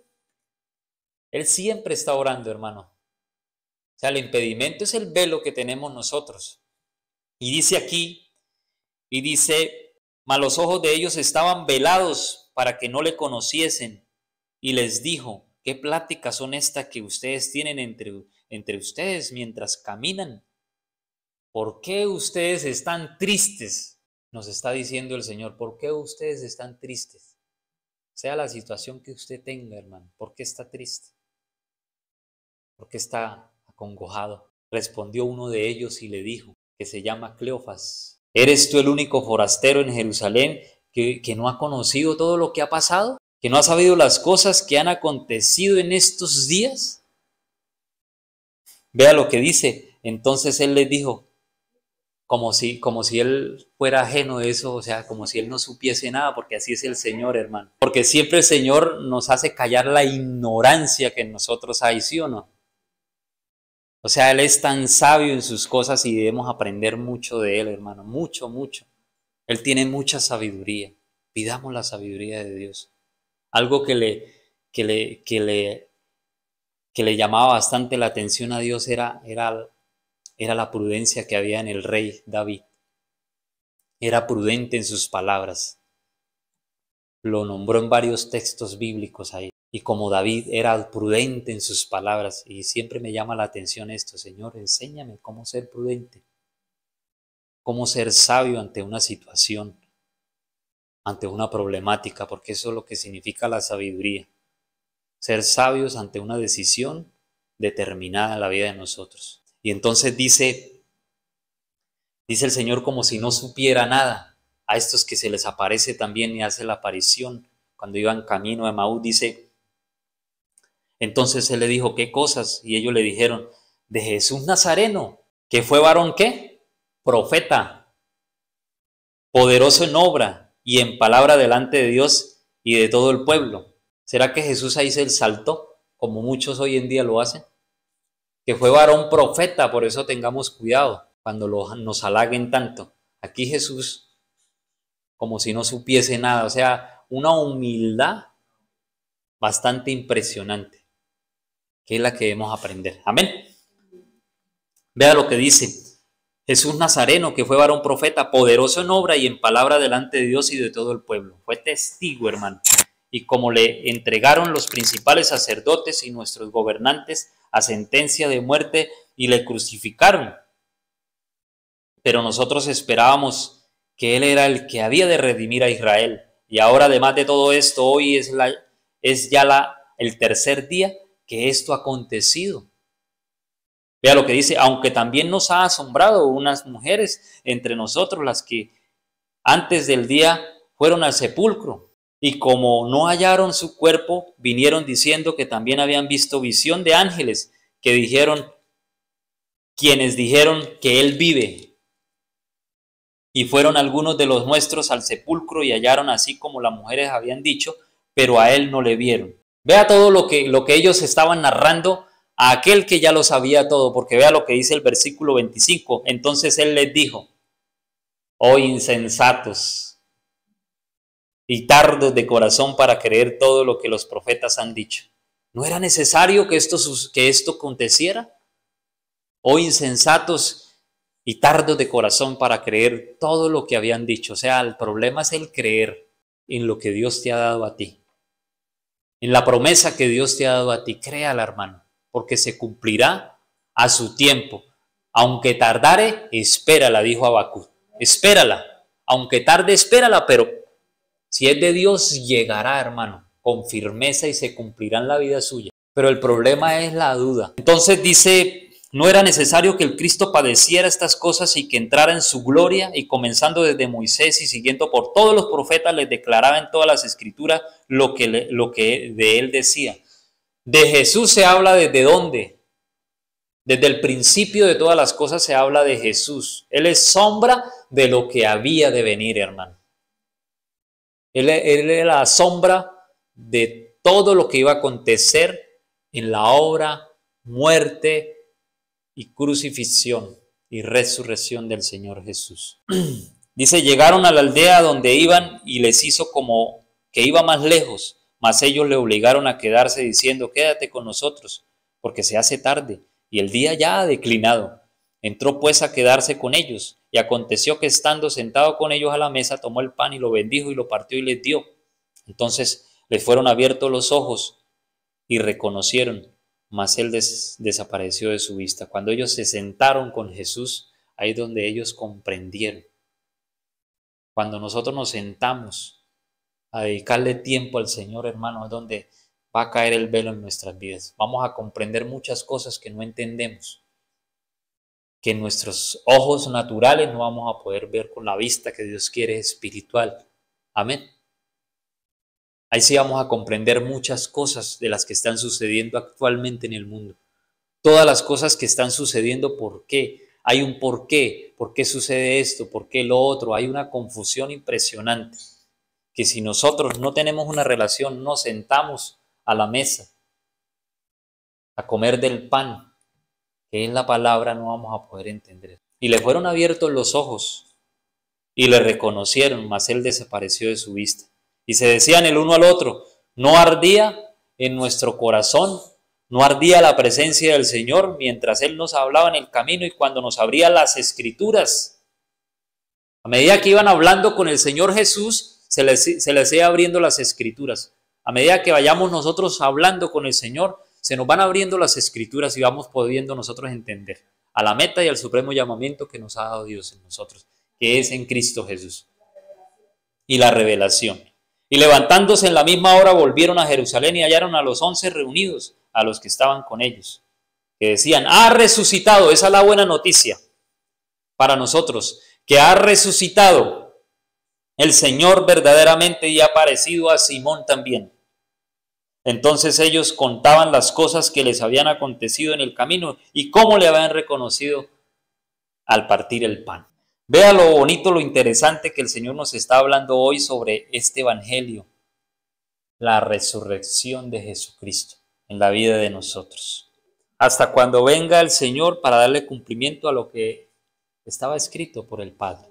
Él siempre está orando, hermano. O sea, el impedimento es el velo que tenemos nosotros. Y dice aquí, mas los ojos de ellos estaban velados para que no le conociesen. Y les dijo, ¿qué pláticas son estas que ustedes tienen entre ustedes mientras caminan? ¿Por qué ustedes están tristes? Nos está diciendo el Señor, ¿por qué ustedes están tristes? Sea la situación que usted tenga, hermano, ¿por qué está triste? ¿Por qué está acongojado? Respondió uno de ellos y le dijo, que se llama Cleofas, ¿eres tú el único forastero en Jerusalén que no ha conocido todo lo que ha pasado? ¿Que no ha sabido las cosas que han acontecido en estos días? Vea lo que dice. Entonces él les dijo, como si él fuera ajeno de eso, o sea, como si él no supiese nada, porque así es el Señor, hermano. Porque siempre el Señor nos hace callar la ignorancia que en nosotros hay, ¿sí o no? O sea, Él es tan sabio en sus cosas y debemos aprender mucho de Él, hermano, mucho, mucho. Él tiene mucha sabiduría. Pidamos la sabiduría de Dios. Algo que le llamaba bastante la atención a Dios era la prudencia que había en el rey David. Era prudente en sus palabras. Lo nombró en varios textos bíblicos ahí. Y como David era prudente en sus palabras, y siempre me llama la atención esto, Señor, enséñame cómo ser prudente, cómo ser sabio ante una situación, ante una problemática, porque eso es lo que significa la sabiduría. Ser sabios ante una decisión determinada en la vida de nosotros. Y entonces dice el Señor como si no supiera nada. A estos que se les aparece también y hace la aparición cuando iban camino a Emaús, dice, entonces él le dijo, ¿qué cosas? Y ellos le dijeron, de Jesús Nazareno, que fue varón, ¿qué? Profeta, poderoso en obra y en palabra delante de Dios y de todo el pueblo. ¿Será que Jesús ahí se saltó, como muchos hoy en día lo hacen? Que fue varón profeta, por eso tengamos cuidado cuando nos halaguen tanto. Aquí Jesús, como si no supiese nada, o sea, una humildad bastante impresionante, que es la que debemos aprender. Amén. Vea lo que dice Jesús Nazareno, que fue varón profeta, poderoso en obra y en palabra delante de Dios y de todo el pueblo. Fue testigo, hermano. Y como le entregaron los principales sacerdotes y nuestros gobernantes a sentencia de muerte y le crucificaron. Pero nosotros esperábamos que Él era el que había de redimir a Israel. Y ahora, además de todo esto, hoy es ya el tercer día que esto ha acontecido. Vea lo que dice, aunque también nos ha asombrado unas mujeres entre nosotros, las que antes del día fueron al sepulcro, y como no hallaron su cuerpo, vinieron diciendo que también habían visto visión de ángeles, quienes dijeron que Él vive. Y fueron algunos de los nuestros al sepulcro y hallaron así como las mujeres habían dicho, pero a Él no le vieron. Vea todo lo que ellos estaban narrando a aquel que ya lo sabía todo, porque vea lo que dice el versículo 25. Entonces Él les dijo, oh insensatos y tardos de corazón para creer todo lo que los profetas han dicho. ¿No era necesario que esto aconteciera? Oh insensatos y tardos de corazón para creer todo lo que habían dicho. O sea, el problema es el creer en lo que Dios te ha dado a ti. En la promesa que Dios te ha dado a ti, créala, hermano, porque se cumplirá a su tiempo. Aunque tardare, espérala, dijo Habacuc. Espérala. Aunque tarde, espérala, pero si es de Dios, llegará, hermano, con firmeza y se cumplirá en la vida suya. Pero el problema es la duda. Entonces dice, no era necesario que el Cristo padeciera estas cosas y que entrara en su gloria, y comenzando desde Moisés y siguiendo por todos los profetas, les declaraba en todas las escrituras lo que de él decía. De Jesús se habla desde dónde. Desde el principio de todas las cosas se habla de Jesús. Él es sombra de lo que había de venir, hermano. Él es la sombra de todo lo que iba a acontecer en la obra, muerte y crucifixión y resurrección del Señor Jesús. Dice, llegaron a la aldea donde iban y les hizo como que iba más lejos, mas ellos le obligaron a quedarse diciendo, quédate con nosotros, porque se hace tarde y el día ya ha declinado. Entró pues a quedarse con ellos, y aconteció que estando sentado con ellos a la mesa, tomó el pan y lo bendijo y lo partió y les dio. Entonces les fueron abiertos los ojos y reconocieron, mas él desapareció de su vista. Cuando ellos se sentaron con Jesús, ahí es donde ellos comprendieron. Cuando nosotros nos sentamos a dedicarle tiempo al Señor, hermano, es donde va a caer el velo en nuestras vidas. Vamos a comprender muchas cosas que no entendemos, que en nuestros ojos naturales no vamos a poder ver con la vista que Dios quiere espiritual. Amén. Ahí sí vamos a comprender muchas cosas de las que están sucediendo actualmente en el mundo. Todas las cosas que están sucediendo, ¿por qué? Hay un por qué sucede esto, por qué lo otro. Hay una confusión impresionante, que si nosotros no tenemos una relación, nos sentamos a la mesa a comer del pan, que es la palabra, no vamos a poder entender. Y le fueron abiertos los ojos y le reconocieron, mas él desapareció de su vista. Y se decían el uno al otro, ¿no ardía en nuestro corazón? ¿No ardía la presencia del Señor mientras Él nos hablaba en el camino y cuando nos abría las Escrituras? A medida que iban hablando con el Señor Jesús, se les iba abriendo las Escrituras. A medida que vayamos nosotros hablando con el Señor, se nos van abriendo las Escrituras y vamos pudiendo nosotros entender a la meta y al supremo llamamiento que nos ha dado Dios en nosotros, que es en Cristo Jesús. Y la revelación. Y levantándose en la misma hora volvieron a Jerusalén y hallaron a los 11 reunidos, a los que estaban con ellos, que decían, ha resucitado. Esa es la buena noticia para nosotros, que ha resucitado el Señor verdaderamente y ha aparecido a Simón también. Entonces ellos contaban las cosas que les habían acontecido en el camino y cómo le habían reconocido al partir el pan. Vea lo bonito, lo interesante que el Señor nos está hablando hoy sobre este evangelio, la resurrección de Jesucristo en la vida de nosotros. Hasta cuando venga el Señor para darle cumplimiento a lo que estaba escrito por el Padre.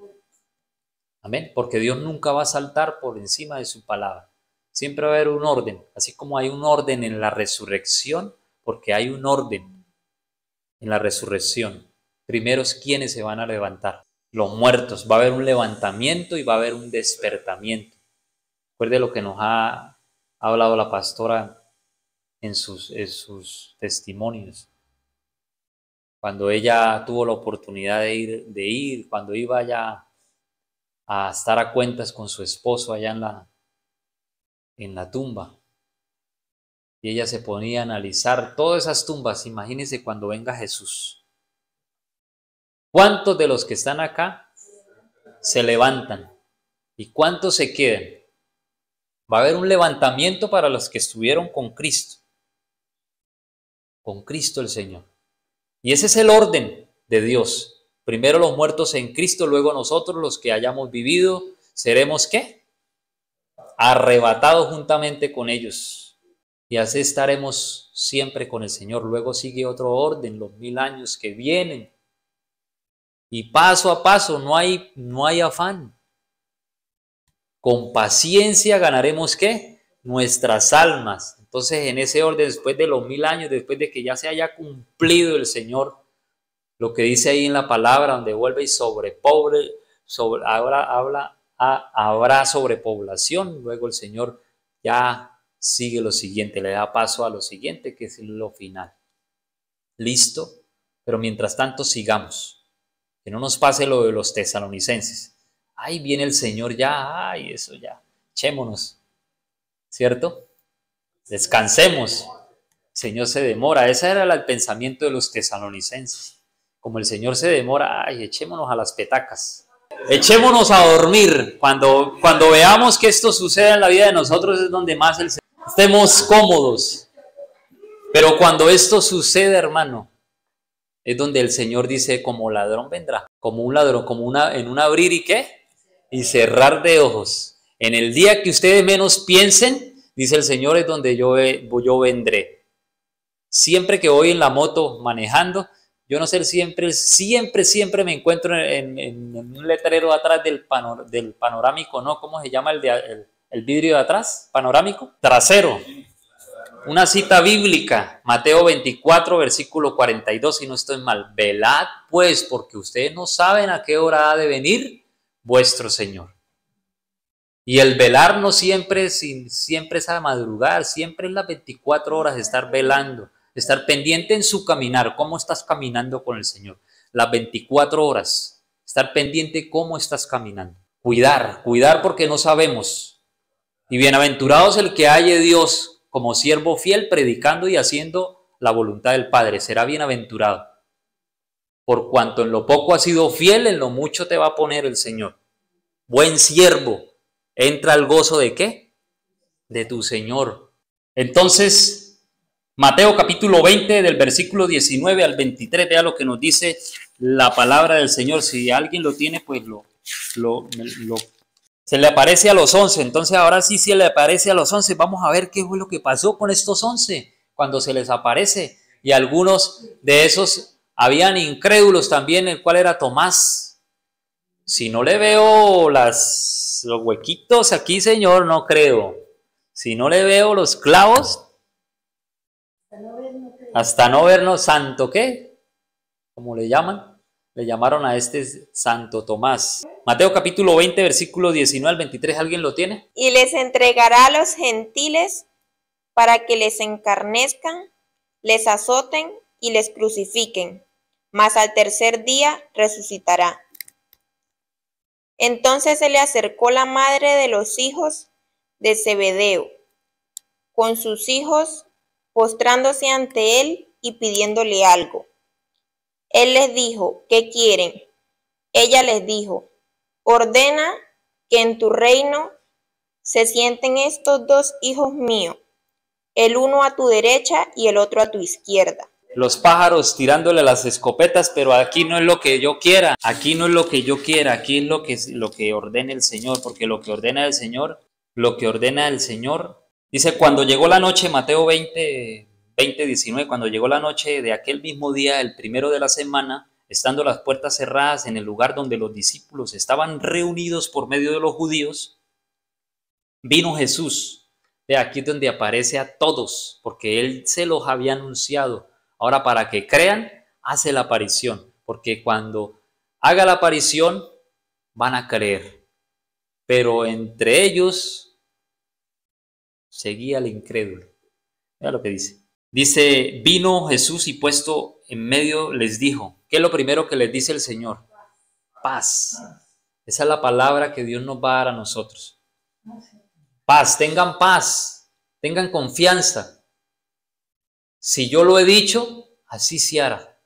Amén. Porque Dios nunca va a saltar por encima de su palabra. Siempre va a haber un orden, así como hay un orden en la resurrección, porque hay un orden en la resurrección. Primero, ¿quiénes se van a levantar? Los muertos. Va a haber un levantamiento y va a haber un despertamiento. Recuerde lo que nos ha hablado la pastora en sus testimonios. Cuando ella tuvo la oportunidad de ir, cuando iba ya a estar a cuentas con su esposo allá en la tumba. Y ella se ponía a analizar todas esas tumbas. Imagínense cuando venga Jesús. ¿Cuántos de los que están acá se levantan? ¿Y cuántos se quedan? Va a haber un levantamiento para los que estuvieron con Cristo. Con Cristo el Señor. Y ese es el orden de Dios. Primero los muertos en Cristo, luego nosotros los que hayamos vivido, seremos ¿qué? Arrebatados juntamente con ellos. Y así estaremos siempre con el Señor. Luego sigue otro orden, los 1000 años que vienen. Y paso a paso, no hay afán. Con paciencia ganaremos ¿qué? Nuestras almas. Entonces, en ese orden, después de los 1000 años, después de que ya se haya cumplido el Señor, lo que dice ahí en la palabra, donde vuelve y habrá sobrepoblación. Luego el Señor ya sigue lo siguiente, le da paso a lo siguiente, que es lo final. ¿Listo? Pero mientras tanto sigamos. Que no nos pase lo de los tesalonicenses. Ay, viene el Señor ya, ay, eso ya. Echémonos, ¿cierto? Descansemos. El Señor se demora. Ese era el pensamiento de los tesalonicenses. Como el Señor se demora, ay, echémonos a las petacas. Echémonos a dormir. Cuando veamos que esto sucede en la vida de nosotros es donde más estemos cómodos. Pero cuando esto sucede, hermano, es donde el Señor dice, como ladrón vendrá, como un ladrón, en un abrir y ¿qué? Y cerrar de ojos. En el día que ustedes menos piensen, dice el Señor, es donde yo vendré. Siempre que voy en la moto manejando, yo no sé, siempre me encuentro en un letrero atrás del panorámico, ¿no? ¿Cómo se llama el vidrio de atrás? ¿Panorámico? Trasero. Una cita bíblica, Mateo 24, versículo 42, si no estoy mal. Velad pues, porque ustedes no saben a qué hora ha de venir vuestro Señor. Y el velar no siempre es a madrugar, siempre es las 24 horas de estar velando, de estar pendiente en su caminar. ¿Cómo estás caminando con el Señor? Las 24 horas, estar pendiente cómo estás caminando. Cuidar porque no sabemos. Y bienaventurados el que halle Dios como siervo fiel, predicando y haciendo la voluntad del Padre. Será bienaventurado. Por cuanto en lo poco has sido fiel, en lo mucho te va a poner el Señor. Buen siervo, entra al gozo ¿de qué? De tu Señor. Entonces, Mateo capítulo 20, del versículo 19 al 23, vea lo que nos dice la palabra del Señor. Si alguien lo tiene, pues se le aparece a los 11, entonces ahora sí se le aparece a los 11. Vamos a ver qué fue lo que pasó con estos 11 cuando se les aparece. Y algunos de esos habían incrédulos también, el cual era Tomás. Si no le veo los huequitos aquí, Señor, no creo. Si no le veo los clavos, hasta no vernos, santo, ¿qué? ¿Cómo le llaman? Le llamaron a este Santo Tomás. Mateo capítulo 20, versículo 19 al 23, ¿alguien lo tiene? Y les entregará a los gentiles para que les encarnezcan, les azoten y les crucifiquen, mas al tercer día resucitará. Entonces se le acercó la madre de los hijos de Zebedeo, con sus hijos, postrándose ante él y pidiéndole algo. Él les dijo, ¿qué quieren? Ella les dijo, ordena que en tu reino se sienten estos dos hijos míos, el uno a tu derecha y el otro a tu izquierda. Los pájaros tirándole las escopetas, pero aquí no es lo que yo quiera, aquí no es lo que yo quiera, aquí es lo que ordena el Señor, porque lo que ordena el Señor, dice, cuando llegó la noche, Mateo 20, 19, cuando llegó la noche de aquel mismo día, el primero de la semana, estando las puertas cerradas en el lugar donde los discípulos estaban reunidos por medio de los judíos, vino Jesús. De aquí es donde aparece a todos, porque él se los había anunciado. Ahora, para que crean, hace la aparición, porque cuando haga la aparición, van a creer. Pero entre ellos seguía el incrédulo. Mira lo que dice. Dice, vino Jesús y puesto en medio les dijo, ¿qué es lo primero que les dice el Señor? Paz. Esa es la palabra que Dios nos va a dar a nosotros. Paz, tengan confianza. Si yo lo he dicho, así se hará.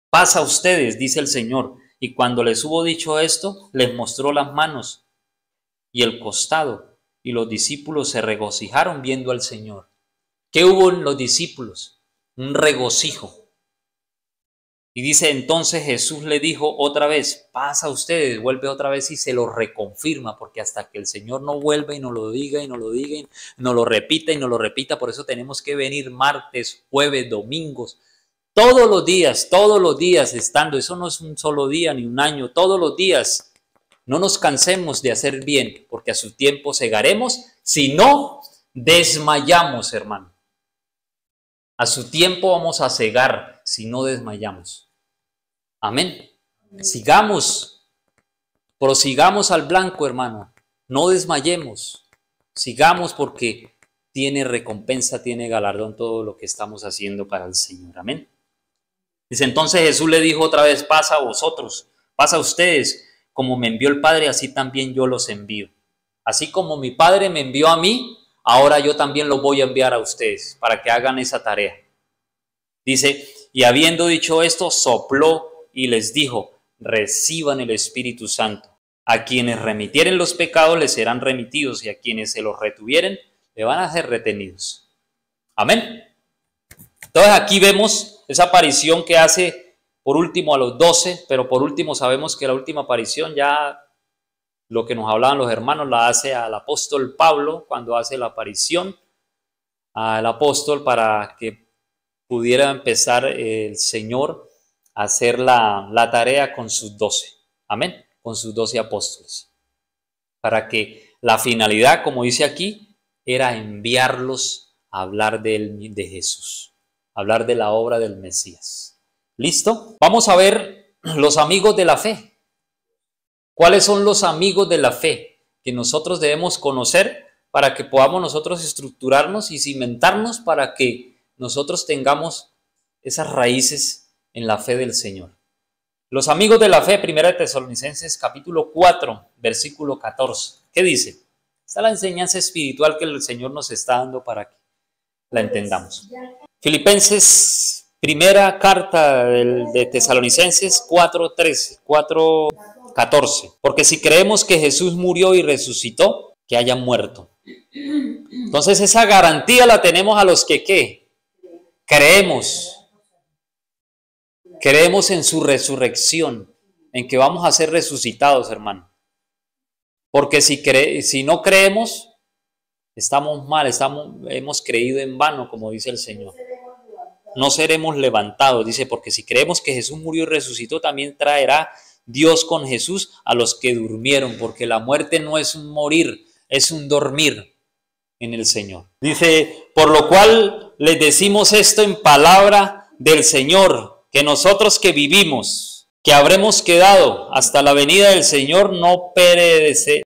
Paz a ustedes, dice el Señor. Y cuando les hubo dicho esto, les mostró las manos y el costado. Y los discípulos se regocijaron viendo al Señor. ¿Qué hubo en los discípulos? Un regocijo. Y dice, entonces Jesús le dijo otra vez, paz a ustedes, vuelve otra vez y se lo reconfirma, porque hasta que el Señor no vuelva y nos lo diga y nos lo diga y nos lo repita y nos lo repita, por eso tenemos que venir martes, jueves, domingos, todos los días estando, eso no es un solo día ni un año, todos los días. No nos cansemos de hacer bien, porque a su tiempo segaremos, si no desmayamos, hermano. A su tiempo vamos a cegar si no desmayamos. Amén. Prosigamos al blanco, hermano. No desmayemos. Sigamos porque tiene recompensa, tiene galardón todo lo que estamos haciendo para el Señor. Amén. Dice, entonces Jesús le dijo otra vez, pasa a vosotros, pasa a ustedes, como me envió el Padre, así también yo los envío. Así como mi Padre me envió a mí, ahora yo también los voy a enviar a ustedes para que hagan esa tarea. Dice, y habiendo dicho esto, sopló y les dijo, reciban el Espíritu Santo. A quienes remitieren los pecados les serán remitidos y a quienes se los retuvieren le van a ser retenidos. Amén. Entonces aquí vemos esa aparición que hace por último a los 12, pero por último sabemos que la última aparición ya lo que nos hablaban los hermanos la hace al apóstol Pablo cuando hace la aparición al apóstol para que pudiera empezar el Señor a hacer la tarea con sus 12. Amén. Con sus 12 apóstoles. Para que la finalidad, como dice aquí, era enviarlos a hablar de Jesús. Hablar de la obra del Mesías. ¿Listo? Vamos a ver los amigos de la fe. ¿Cuáles son los amigos de la fe que nosotros debemos conocer para que podamos nosotros estructurarnos y cimentarnos para que nosotros tengamos esas raíces en la fe del Señor? Los amigos de la fe, 1 Tesalonicenses capítulo 4, versículo 14. ¿Qué dice? Esta es la enseñanza espiritual que el Señor nos está dando para que la entendamos. Filipenses, primera carta de Tesalonicenses 4:13, 4:14. Porque si creemos que Jesús murió y resucitó, que haya muerto. Entonces esa garantía la tenemos a los que ¿qué? Creemos. Creemos en su resurrección, en que vamos a ser resucitados, hermano. Porque si no creemos, estamos mal, hemos creído en vano, como dice el Señor. No seremos levantados, dice, porque si creemos que Jesús murió y resucitó, también traerá Dios con Jesús a los que durmieron, porque la muerte no es un morir, es un dormir en el Señor. Dice, por lo cual les decimos esto en palabra del Señor, que nosotros que vivimos, que habremos quedado hasta la venida del Señor, no pereceremos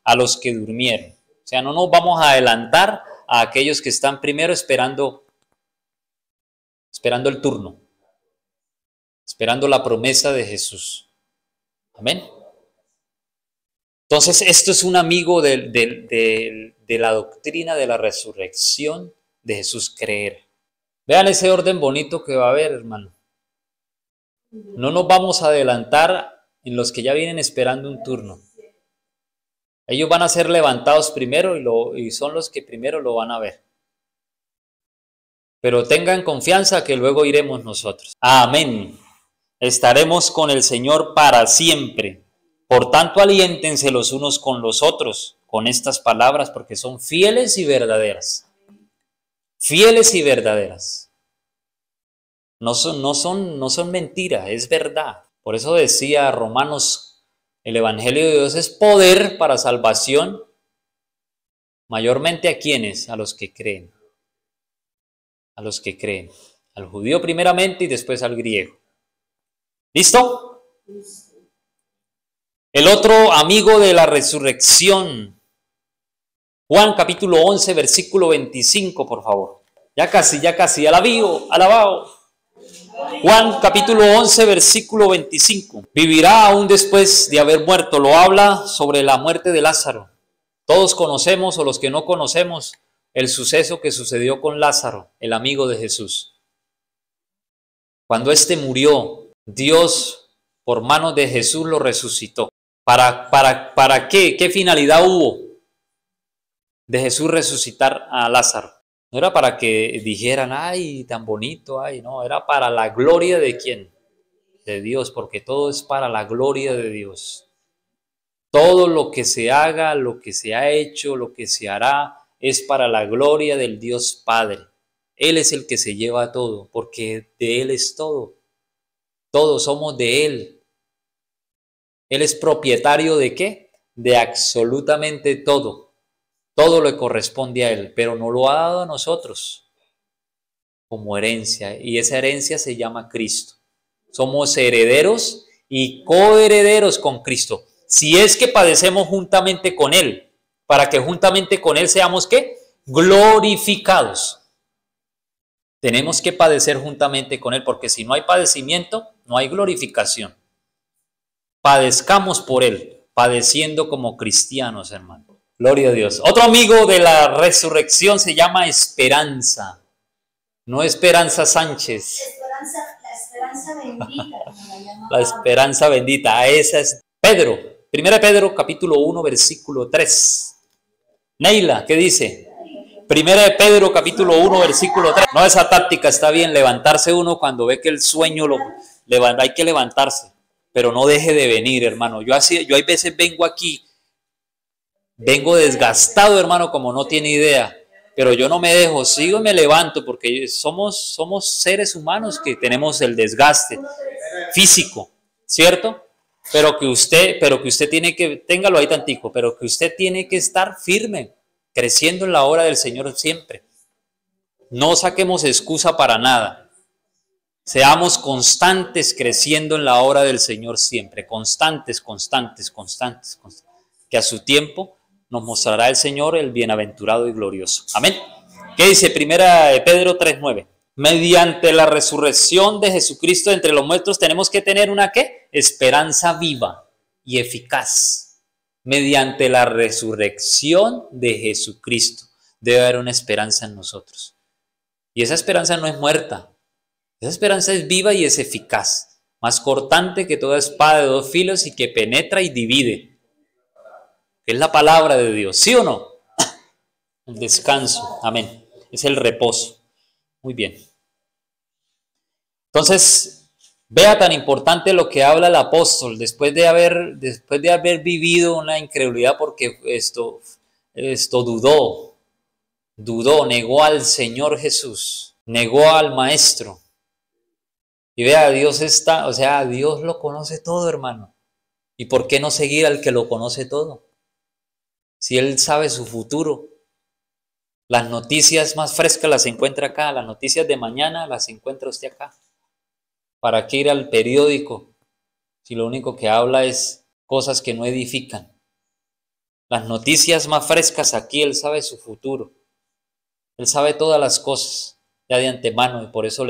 a los que durmieron. O sea, no nos vamos a adelantar a aquellos que están primero esperando el turno, esperando la promesa de Jesús. Amén. Entonces, esto es un amigo de la doctrina de la resurrección de Jesús, creer. Vean ese orden bonito que va a haber, hermano. No nos vamos a adelantar en los que ya vienen esperando un turno. Ellos van a ser levantados primero y son los que primero lo van a ver. Pero tengan confianza que luego iremos nosotros. Amén. Estaremos con el Señor para siempre. Por tanto, aliéntense los unos con los otros con estas palabras, porque son fieles y verdaderas. Fieles y verdaderas. No son mentiras, es verdad. Por eso decía Romanos, el Evangelio de Dios es poder para salvación, mayormente ¿a quiénes? A los que creen. A los que creen. Al judío primeramente y después al griego. ¿Listo? El otro amigo de la resurrección. Juan capítulo 11, versículo 25, por favor. Ya casi, alabado. Juan capítulo 11, versículo 25. Vivirá aún después de haber muerto. Lo habla sobre la muerte de Lázaro. Todos conocemos, o los que no conocemos, el suceso que sucedió con Lázaro, el amigo de Jesús. Cuando éste murió, Dios, por manos de Jesús, lo resucitó. ¿Para qué? ¿Qué finalidad hubo de Jesús resucitar a Lázaro? No era para que dijeran, ay, tan bonito, ay, no, era para la gloria de ¿quién? De Dios, porque todo es para la gloria de Dios. Todo lo que se haga, lo que se ha hecho, lo que se hará, es para la gloria del Dios Padre. Él es el que se lleva todo, porque de Él es todo. Todos somos de Él. Él es propietario ¿de qué? De absolutamente todo. Todo le corresponde a Él, pero no lo ha dado a nosotros como herencia. Y esa herencia se llama Cristo. Somos herederos y coherederos con Cristo. Si es que padecemos juntamente con Él, para que juntamente con Él seamos ¿qué? Glorificados. Tenemos que padecer juntamente con Él, porque si no hay padecimiento, no hay glorificación. Padezcamos por Él, padeciendo como cristianos, hermano. Gloria a Dios. Otro amigo de la resurrección se llama Esperanza. No Esperanza Sánchez. La esperanza bendita. La esperanza bendita. Esa es Pedro. 1 Pedro capítulo 1 versículo 3. Neila, ¿qué dice? 1 Pedro capítulo 1 versículo 3. No, esa táctica está bien, levantarse uno cuando ve que el sueño hay que levantarse. Pero no deje de venir, hermano. Yo hay veces vengo aquí. Vengo desgastado, hermano, como no tiene idea, pero yo no me dejo, sigo y me levanto, porque somos seres humanos que tenemos el desgaste físico, ¿cierto? Pero que usted tiene que, téngalo ahí tantico, pero que usted tiene que estar firme, creciendo en la obra del Señor siempre. No saquemos excusa para nada. Seamos constantes creciendo en la obra del Señor siempre, constantes, que a su tiempo nos mostrará el Señor el bienaventurado y glorioso. Amén. ¿Qué dice 1 Pedro 3:9? Mediante la resurrección de Jesucristo entre los muertos tenemos que tener una ¿qué? Esperanza viva y eficaz. Mediante la resurrección de Jesucristo debe haber una esperanza en nosotros. Y esa esperanza no es muerta. Esa esperanza es viva y es eficaz. Más cortante que toda espada de dos filos y que penetra y divide. Es la palabra de Dios, ¿sí o no? El descanso, amén. Es el reposo. Muy bien. Entonces, vea tan importante lo que habla el apóstol después de haber vivido una incredulidad, porque esto dudó, negó al Señor Jesús, negó al Maestro. Y vea, Dios está, o sea, Dios lo conoce todo, hermano. ¿Y por qué no seguir al que lo conoce todo? Si Él sabe su futuro. Las noticias más frescas las encuentra acá, las noticias de mañana las encuentra usted acá. ¿Para qué ir al periódico si lo único que habla es cosas que no edifican? Las noticias más frescas aquí, Él sabe su futuro. Él sabe todas las cosas ya de antemano y por eso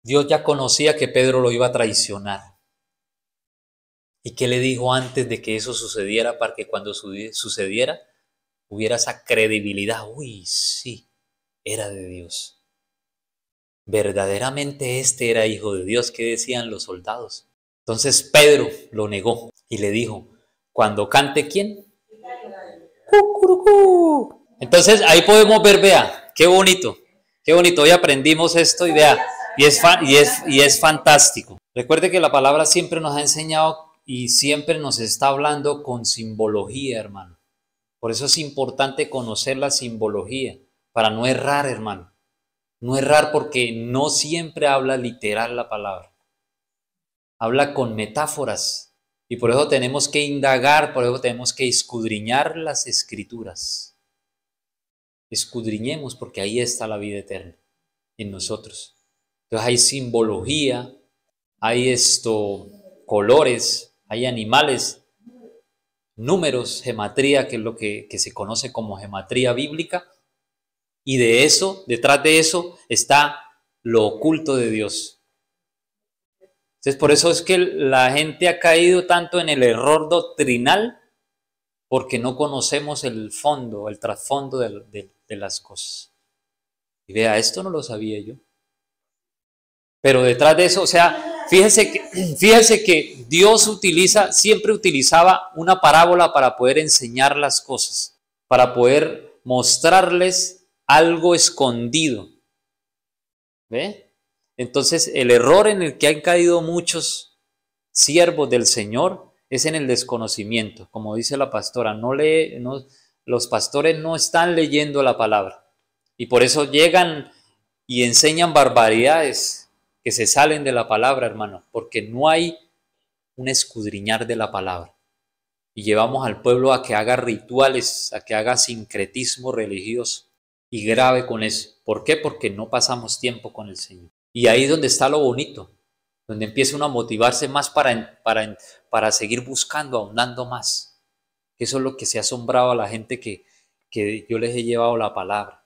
Dios ya conocía que Pedro lo iba a traicionar. ¿Y qué le dijo antes de que eso sucediera para que cuando sucediera hubiera esa credibilidad? Uy, sí, era de Dios. Verdaderamente este era hijo de Dios. ¿Qué decían los soldados? Entonces Pedro lo negó y le dijo, ¿cuando cante quién? ¡Cucurucú! Entonces ahí podemos ver, vea, qué bonito, hoy aprendimos esto y vea, y es fantástico. Recuerde que la palabra siempre nos ha enseñado y siempre nos está hablando con simbología, hermano. Por eso es importante conocer la simbología, para no errar, hermano. No errar porque no siempre habla literal la palabra. Habla con metáforas. Y por eso tenemos que indagar, por eso tenemos que escudriñar las escrituras. Escudriñemos porque ahí está la vida eterna en nosotros. Entonces hay simbología, hay colores, hay animales, números, gematría, que es lo que se conoce como gematría bíblica. Y de eso, detrás de eso, está lo oculto de Dios. Entonces, por eso es que la gente ha caído tanto en el error doctrinal, porque no conocemos el fondo, el trasfondo de las cosas. Y vea, esto no lo sabía yo. Pero detrás de eso, o sea, fíjese que Dios siempre utilizaba una parábola para poder enseñar las cosas, para poder mostrarles algo escondido. ¿Ve? Entonces, el error en el que han caído muchos siervos del Señor es en el desconocimiento. Como dice la pastora, los pastores no están leyendo la palabra. Y por eso llegan y enseñan barbaridades que se salen de la palabra, hermano, porque no hay un escudriñar de la palabra. Y llevamos al pueblo a que haga rituales, a que haga sincretismo religioso. Y grave con eso. ¿Por qué? Porque no pasamos tiempo con el Señor. Y ahí es donde está lo bonito, donde empieza uno a motivarse más para seguir buscando, ahondando más. Eso es lo que se ha asombrado a la gente que yo les he llevado la palabra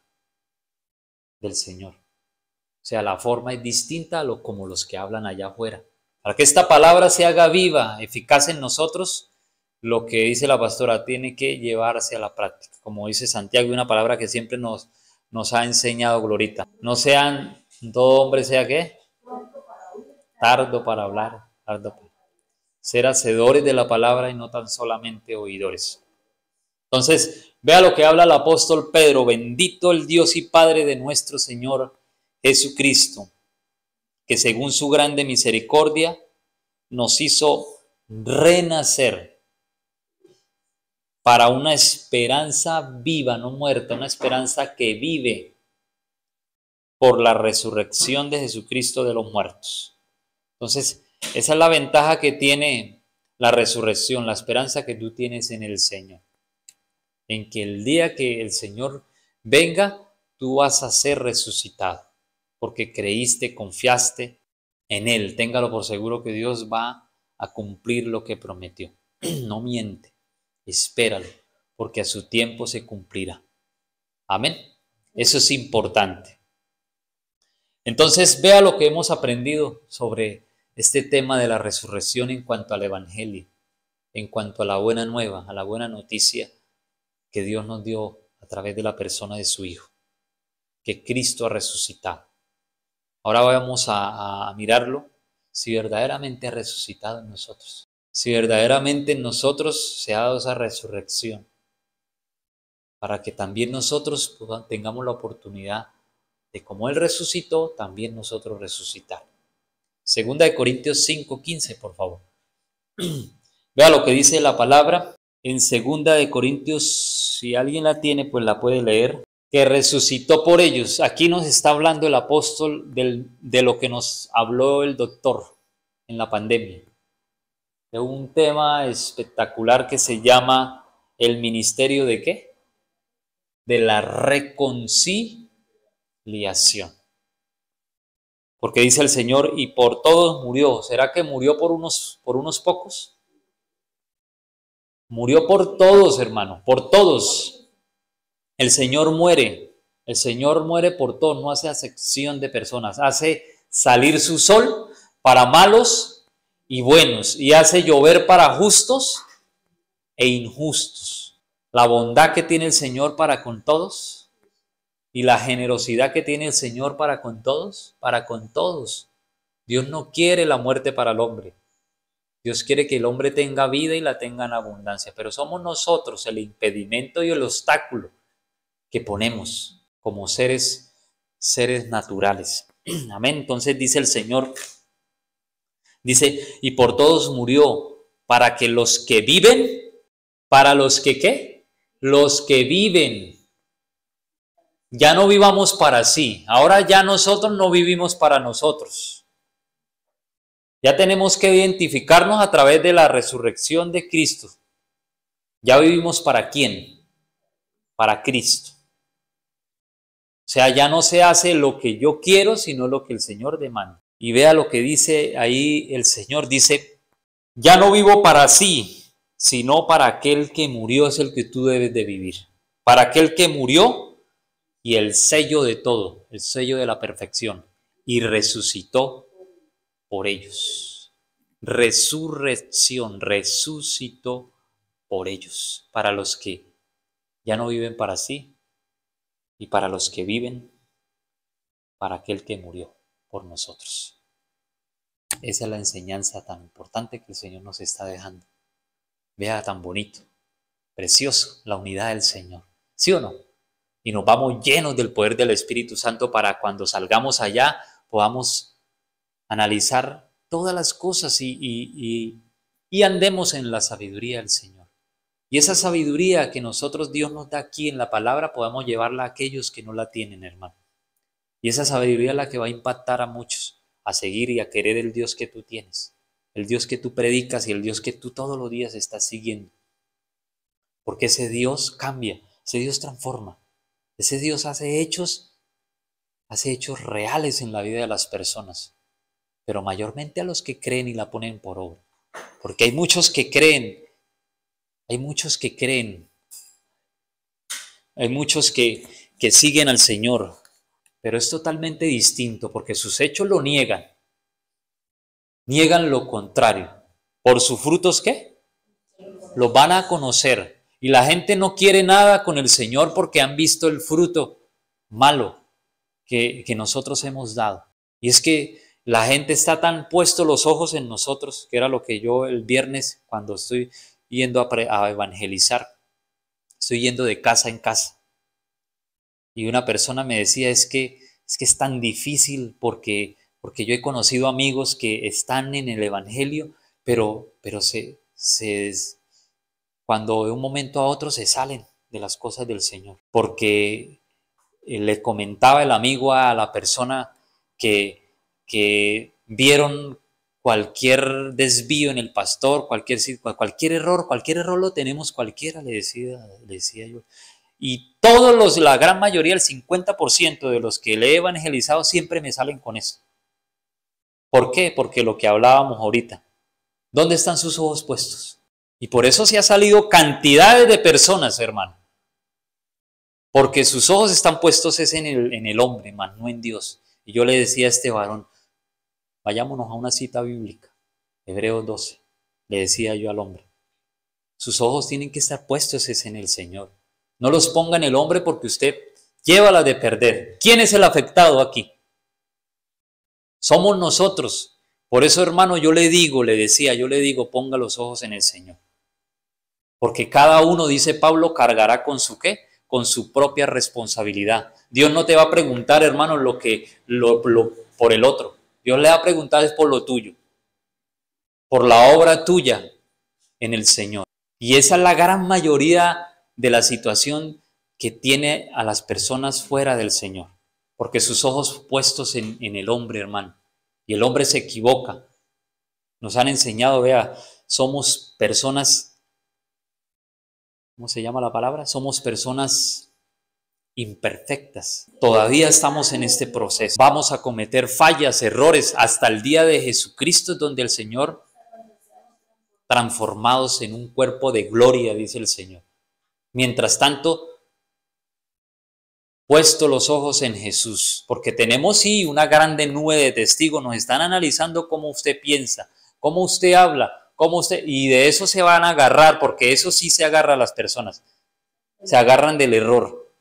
del Señor. O sea, la forma es distinta a como los que hablan allá afuera. Para que esta palabra se haga viva, eficaz en nosotros, lo que dice la pastora tiene que llevarse a la práctica. Como dice Santiago, una palabra que siempre nos ha enseñado Glorita. No sean, todo hombre sea ¿qué? Tardo para hablar, ser hacedores de la palabra y no tan solamente oidores. Entonces, vea lo que habla el apóstol Pedro. Bendito el Dios y Padre de nuestro Señor Jesucristo, que según su grande misericordia nos hizo renacer para una esperanza viva, no muerta, una esperanza que vive por la resurrección de Jesucristo de los muertos. Entonces, esa es la ventaja que tiene la resurrección, la esperanza que tú tienes en el Señor. En que el día que el Señor venga, tú vas a ser resucitado, porque creíste, confiaste en Él. Téngalo por seguro que Dios va a cumplir lo que prometió. No miente. Espéralo, porque a su tiempo se cumplirá. Amén. Eso es importante. Entonces, vea lo que hemos aprendido sobre este tema de la resurrección en cuanto al Evangelio, en cuanto a la buena nueva, a la buena noticia que Dios nos dio a través de la persona de su Hijo, que Cristo ha resucitado. Ahora vamos a mirarlo, si verdaderamente ha resucitado en nosotros. Si verdaderamente en nosotros se ha dado esa resurrección, para que también nosotros tengamos la oportunidad de, como Él resucitó, también nosotros resucitar. Segunda de Corintios 5:15, por favor. Vea lo que dice la palabra en Segunda de Corintios, si alguien la tiene, pues la puede leer. que resucitó por ellos. Aquí nos está hablando el apóstol de lo que nos habló el doctor en la pandemia, de un tema espectacular que se llama el ministerio ¿de qué? De la reconciliación. Porque dice el Señor, y por todos murió. ¿Será que murió por unos pocos? Murió por todos, hermano, por todos. El Señor muere por todos, no hace acepción de personas, hace salir su sol para malos y buenos, y hace llover para justos e injustos. La bondad que tiene el Señor para con todos y la generosidad que tiene el Señor para con todos. Dios no quiere la muerte para el hombre. Dios quiere que el hombre tenga vida y la tenga en abundancia, pero somos nosotros el impedimento y el obstáculo que ponemos como seres naturales. Amén. Entonces dice el Señor, dice, y por todos murió, para que los que viven, para los que ¿qué? Los que viven, ya no vivamos para sí. Ahora ya nosotros no vivimos para nosotros. Ya tenemos que identificarnos a través de la resurrección de Cristo. Ya vivimos ¿para quién? Para Cristo. O sea, ya no se hace lo que yo quiero, sino lo que el Señor demanda. Y vea lo que dice ahí el Señor. Dice, ya no vivo para sí, sino para aquel que murió es el que tú debes de vivir. Para aquel que murió y el sello de todo, el sello de la perfección. Y resucitó por ellos. Resurrección, resucitó por ellos. Para los que ya no viven para sí y para los que viven para aquel que murió por nosotros. Esa es la enseñanza tan importante que el Señor nos está dejando. Vea tan bonito, precioso, la unidad del Señor. ¿Sí o no? Y nos vamos llenos del poder del Espíritu Santo para cuando salgamos allá podamos analizar todas las cosas y andemos en la sabiduría del Señor. Y esa sabiduría que Dios nos da aquí en la palabra, podamos llevarla a aquellos que no la tienen, hermano. Y esa sabiduría es la que va a impactar a muchos a seguir y a querer el Dios que tú tienes, el Dios que tú predicas y el Dios que tú todos los días estás siguiendo. Porque ese Dios cambia, ese Dios transforma, ese Dios hace hechos reales en la vida de las personas, pero mayormente a los que creen y la ponen por obra. Porque hay muchos que creen, hay muchos que siguen al Señor, pero es totalmente distinto porque sus hechos lo niegan lo contrario. ¿Por sus frutos qué? Los van a conocer. Y la gente no quiere nada con el Señor porque han visto el fruto malo que nosotros hemos dado. Y es que la gente está tan puesto los ojos en nosotros, que era lo que yo el viernes cuando estoy yendo a evangelizar, estoy yendo de casa en casa. Y una persona me decía, es que es tan difícil porque yo he conocido amigos que están en el evangelio, pero cuando de un momento a otro se salen de las cosas del Señor. Porque le comentaba el amigo a la persona que vieron cualquier desvío en el pastor, cualquier error lo tenemos cualquiera, le decía yo. Y la gran mayoría, el 50% de los que le he evangelizado siempre me salen con eso. ¿Por qué? Porque lo que hablábamos ahorita, ¿dónde están sus ojos puestos? Y por eso se ha salido cantidades de personas, hermano. Porque sus ojos están puestos en el hombre, más no en Dios. Y yo le decía a este varón, vayámonos a una cita bíblica, Hebreos 12, le decía yo al hombre. Sus ojos tienen que estar puestos en el Señor. No los ponga en el hombre porque usted lleva la de perder. ¿Quién es el afectado aquí? Somos nosotros. Por eso, hermano, yo le digo, ponga los ojos en el Señor. Porque cada uno, dice Pablo, cargará con su ¿qué? Con su propia responsabilidad. Dios no te va a preguntar, hermano, por el otro. Dios le va a preguntar es por lo tuyo. Por la obra tuya en el Señor. Y esa es la gran mayoría de la situación que tiene a las personas fuera del Señor, porque sus ojos puestos en el hombre, hermano, y el hombre se equivoca. Nos han enseñado, vea, somos personas, ¿cómo se llama la palabra? Somos personas imperfectas. Todavía estamos en este proceso. Vamos a cometer fallas, errores, hasta el día de Jesucristo, donde el Señor, transformados en un cuerpo de gloria, dice el Señor. Mientras tanto, puesto los ojos en Jesús, porque tenemos sí una grande nube de testigos, nos están analizando cómo usted piensa, cómo usted habla, y de eso se van a agarrar, porque eso sí se agarra a las personas. Se agarran del error,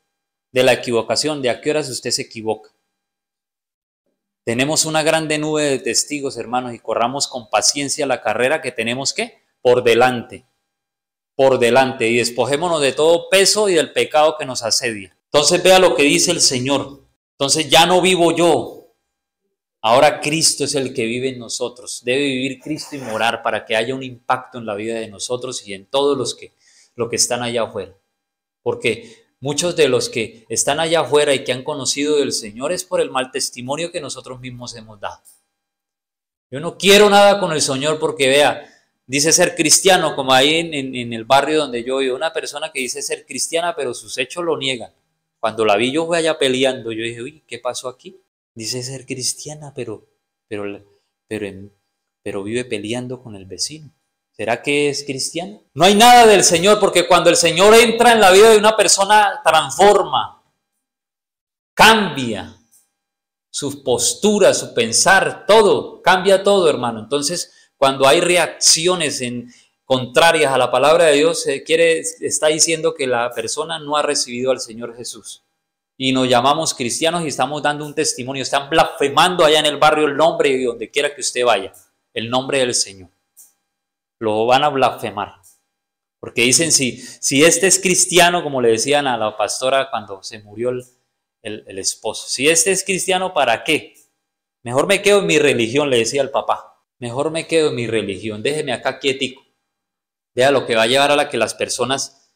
de la equivocación, de a qué horas usted se equivoca. Tenemos una grande nube de testigos, hermanos, y corramos con paciencia la carrera que tenemos, ¿qué? Por delante, y despojémonos de todo peso y del pecado que nos asedia. Entonces vea lo que dice el Señor. Entonces ya no vivo yo. Ahora Cristo es el que vive en nosotros. Debe vivir Cristo y morar para que haya un impacto en la vida de nosotros y en todos los que están allá afuera. Porque muchos de los que están allá afuera y que han conocido del Señor es por el mal testimonio que nosotros mismos hemos dado. Yo no quiero nada con el Señor porque vea, dice ser cristiano, como ahí en el barrio donde yo vivo, una persona que dice ser cristiana pero sus hechos lo niegan. Cuando la vi yo fui allá peleando, yo dije, uy, ¿qué pasó aquí? Dice ser cristiana, pero vive peleando con el vecino. ¿Será que es cristiana? No hay nada del Señor, porque cuando el Señor entra en la vida de una persona, transforma, cambia su postura, su pensar, todo, cambia todo, hermano. Entonces, cuando hay reacciones contrarias a la palabra de Dios, está diciendo que la persona no ha recibido al Señor Jesús. Y nos llamamos cristianos y estamos dando un testimonio, están blasfemando allá en el barrio el nombre y donde quiera que usted vaya, el nombre del Señor. Lo van a blasfemar. Porque dicen, si este es cristiano, como le decían a la pastora cuando se murió el esposo, si este es cristiano, ¿para qué? Mejor me quedo en mi religión, le decía el papá. Mejor me quedo en mi religión, déjeme acá quietico. Vea lo que va a llevar a la que las personas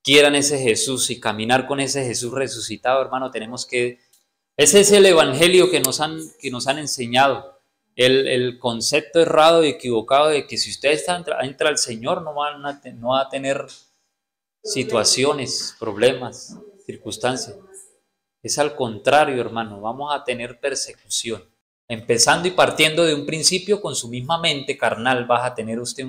quieran ese Jesús y caminar con ese Jesús resucitado, hermano. Ese es el evangelio que nos han enseñado. El concepto errado y equivocado de que si usted entra al Señor no va a tener situaciones, problemas, circunstancias. Es al contrario, hermano, vamos a tener persecución. Empezando y partiendo de un principio, con su misma mente carnal, vas a tener usted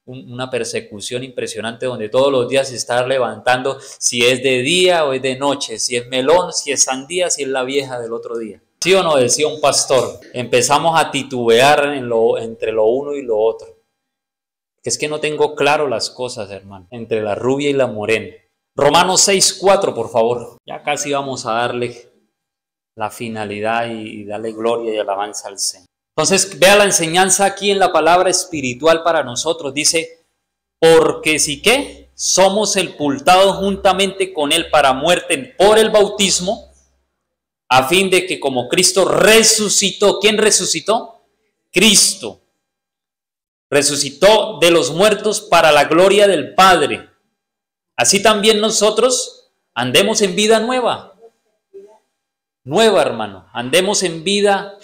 una persecución impresionante donde todos los días se está levantando si es de día o es de noche, si es melón, si es sandía, si es la vieja del otro día. ¿Sí o no? Decía un pastor. Empezamos a titubear entre lo uno y lo otro. Que es que no tengo claro las cosas, hermano, entre la rubia y la morena. Romanos 6:4, por favor. Ya casi vamos a darle la finalidad y darle gloria y alabanza al Señor. Entonces, vea la enseñanza aquí en la palabra espiritual para nosotros. Dice, porque si ¿qué? Somos sepultados juntamente con Él para muerte por el bautismo, a fin de que como Cristo resucitó, ¿quién resucitó? Cristo. Resucitó de los muertos para la gloria del Padre. Así también nosotros andemos en vida nueva. Nueva, hermano. Andemos en vida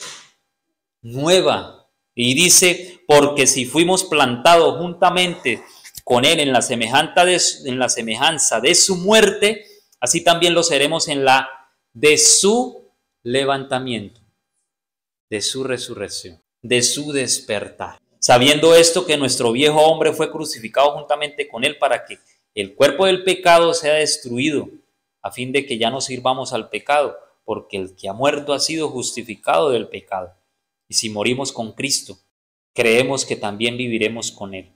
nueva. Y dice, porque si fuimos plantados juntamente con Él en la semejanza de su muerte, así también lo seremos en la de su levantamiento, de su resurrección, de su despertar. Sabiendo esto, que nuestro viejo hombre fue crucificado juntamente con Él para que el cuerpo del pecado sea destruido, a fin de que ya no sirvamos al pecado, porque el que ha muerto ha sido justificado del pecado. Y si morimos con Cristo, creemos que también viviremos con Él.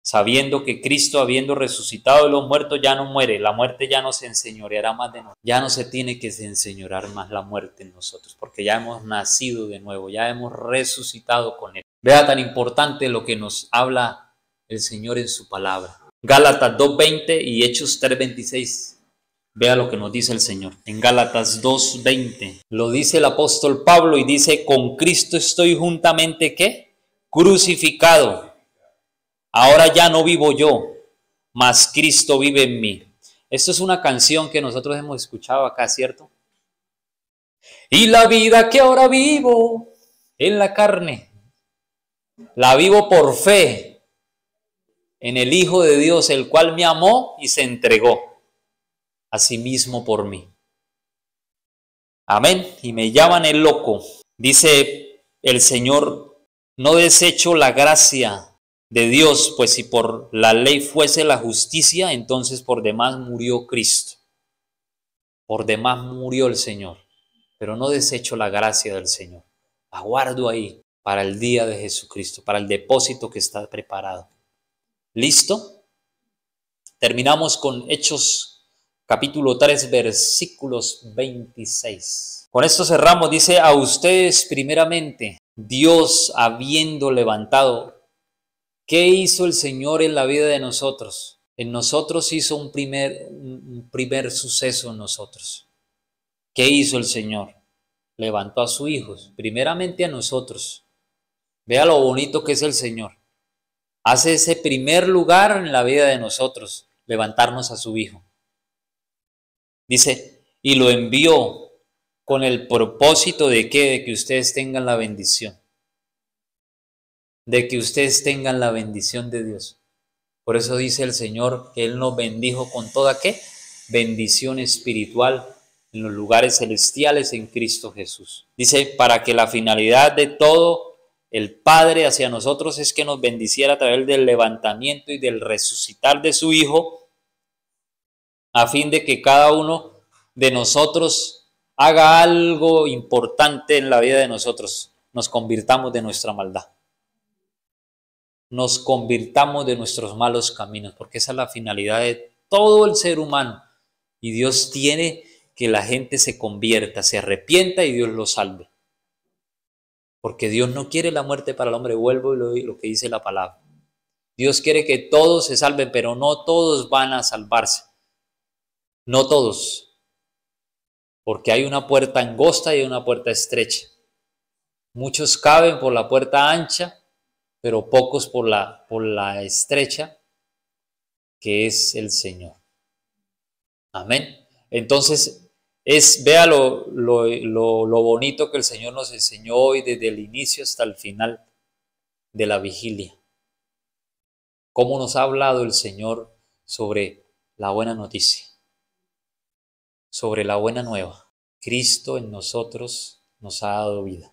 Sabiendo que Cristo, habiendo resucitado de los muertos, ya no muere, la muerte ya no se enseñoreará más de nosotros. Ya no se tiene que enseñorear más la muerte en nosotros, porque ya hemos nacido de nuevo, ya hemos resucitado con Él. Vea tan importante lo que nos habla el Señor en su palabra. Gálatas 2:20 y Hechos 3:26. Vea lo que nos dice el Señor. En Gálatas 2:20 lo dice el apóstol Pablo y dice, con Cristo estoy juntamente, ¿qué? Crucificado. Ahora ya no vivo yo, mas Cristo vive en mí. Esto es una canción que nosotros hemos escuchado acá, ¿cierto? Y la vida que ahora vivo en la carne, la vivo por fe en el Hijo de Dios, el cual me amó y se entregó a sí mismo por mí. Amén. Y me llaman el loco. Dice el Señor, no desecho la gracia de Dios, pues si por la ley fuese la justicia, entonces por demás murió Cristo. Por demás murió el Señor. Pero no desecho la gracia del Señor. La guardo ahí para el día de Jesucristo, para el depósito que está preparado. ¿Listo? Terminamos con Hechos capítulo 3, versículos 26. Con esto cerramos. Dice, a ustedes primeramente, Dios habiendo levantado. ¿Qué hizo el Señor en la vida de nosotros? En nosotros hizo un primer suceso en nosotros. ¿Qué hizo el Señor? Levantó a sus hijos, primeramente a nosotros. Vea lo bonito que es el Señor. Hace ese primer lugar en la vida de nosotros, levantarnos a su Hijo. Dice, y lo envió con el propósito de ¿qué? De que ustedes tengan la bendición. De que ustedes tengan la bendición de Dios. Por eso dice el Señor que Él nos bendijo con toda ¿qué? Bendición espiritual en los lugares celestiales en Cristo Jesús. Dice, para que la finalidad de todo el Padre hacia nosotros es que nos bendiciera a través del levantamiento y del resucitar de su Hijo, a fin de que cada uno de nosotros haga algo importante en la vida de nosotros, nos convirtamos de nuestra maldad. Nos convirtamos de nuestros malos caminos, porque esa es la finalidad de todo el ser humano. Y Dios tiene que la gente se convierta, se arrepienta y Dios lo salve. Porque Dios no quiere la muerte para el hombre, vuelvo y lo que dice la palabra. Dios quiere que todos se salven, pero no todos van a salvarse. No todos. Porque hay una puerta angosta y hay una puerta estrecha. Muchos caben por la puerta ancha, pero pocos por la estrecha, que es el Señor. Amén. Entonces, vea lo bonito que el Señor nos enseñó hoy desde el inicio hasta el final de la vigilia. Cómo nos ha hablado el Señor sobre la buena noticia, sobre la buena nueva. Cristo en nosotros nos ha dado vida,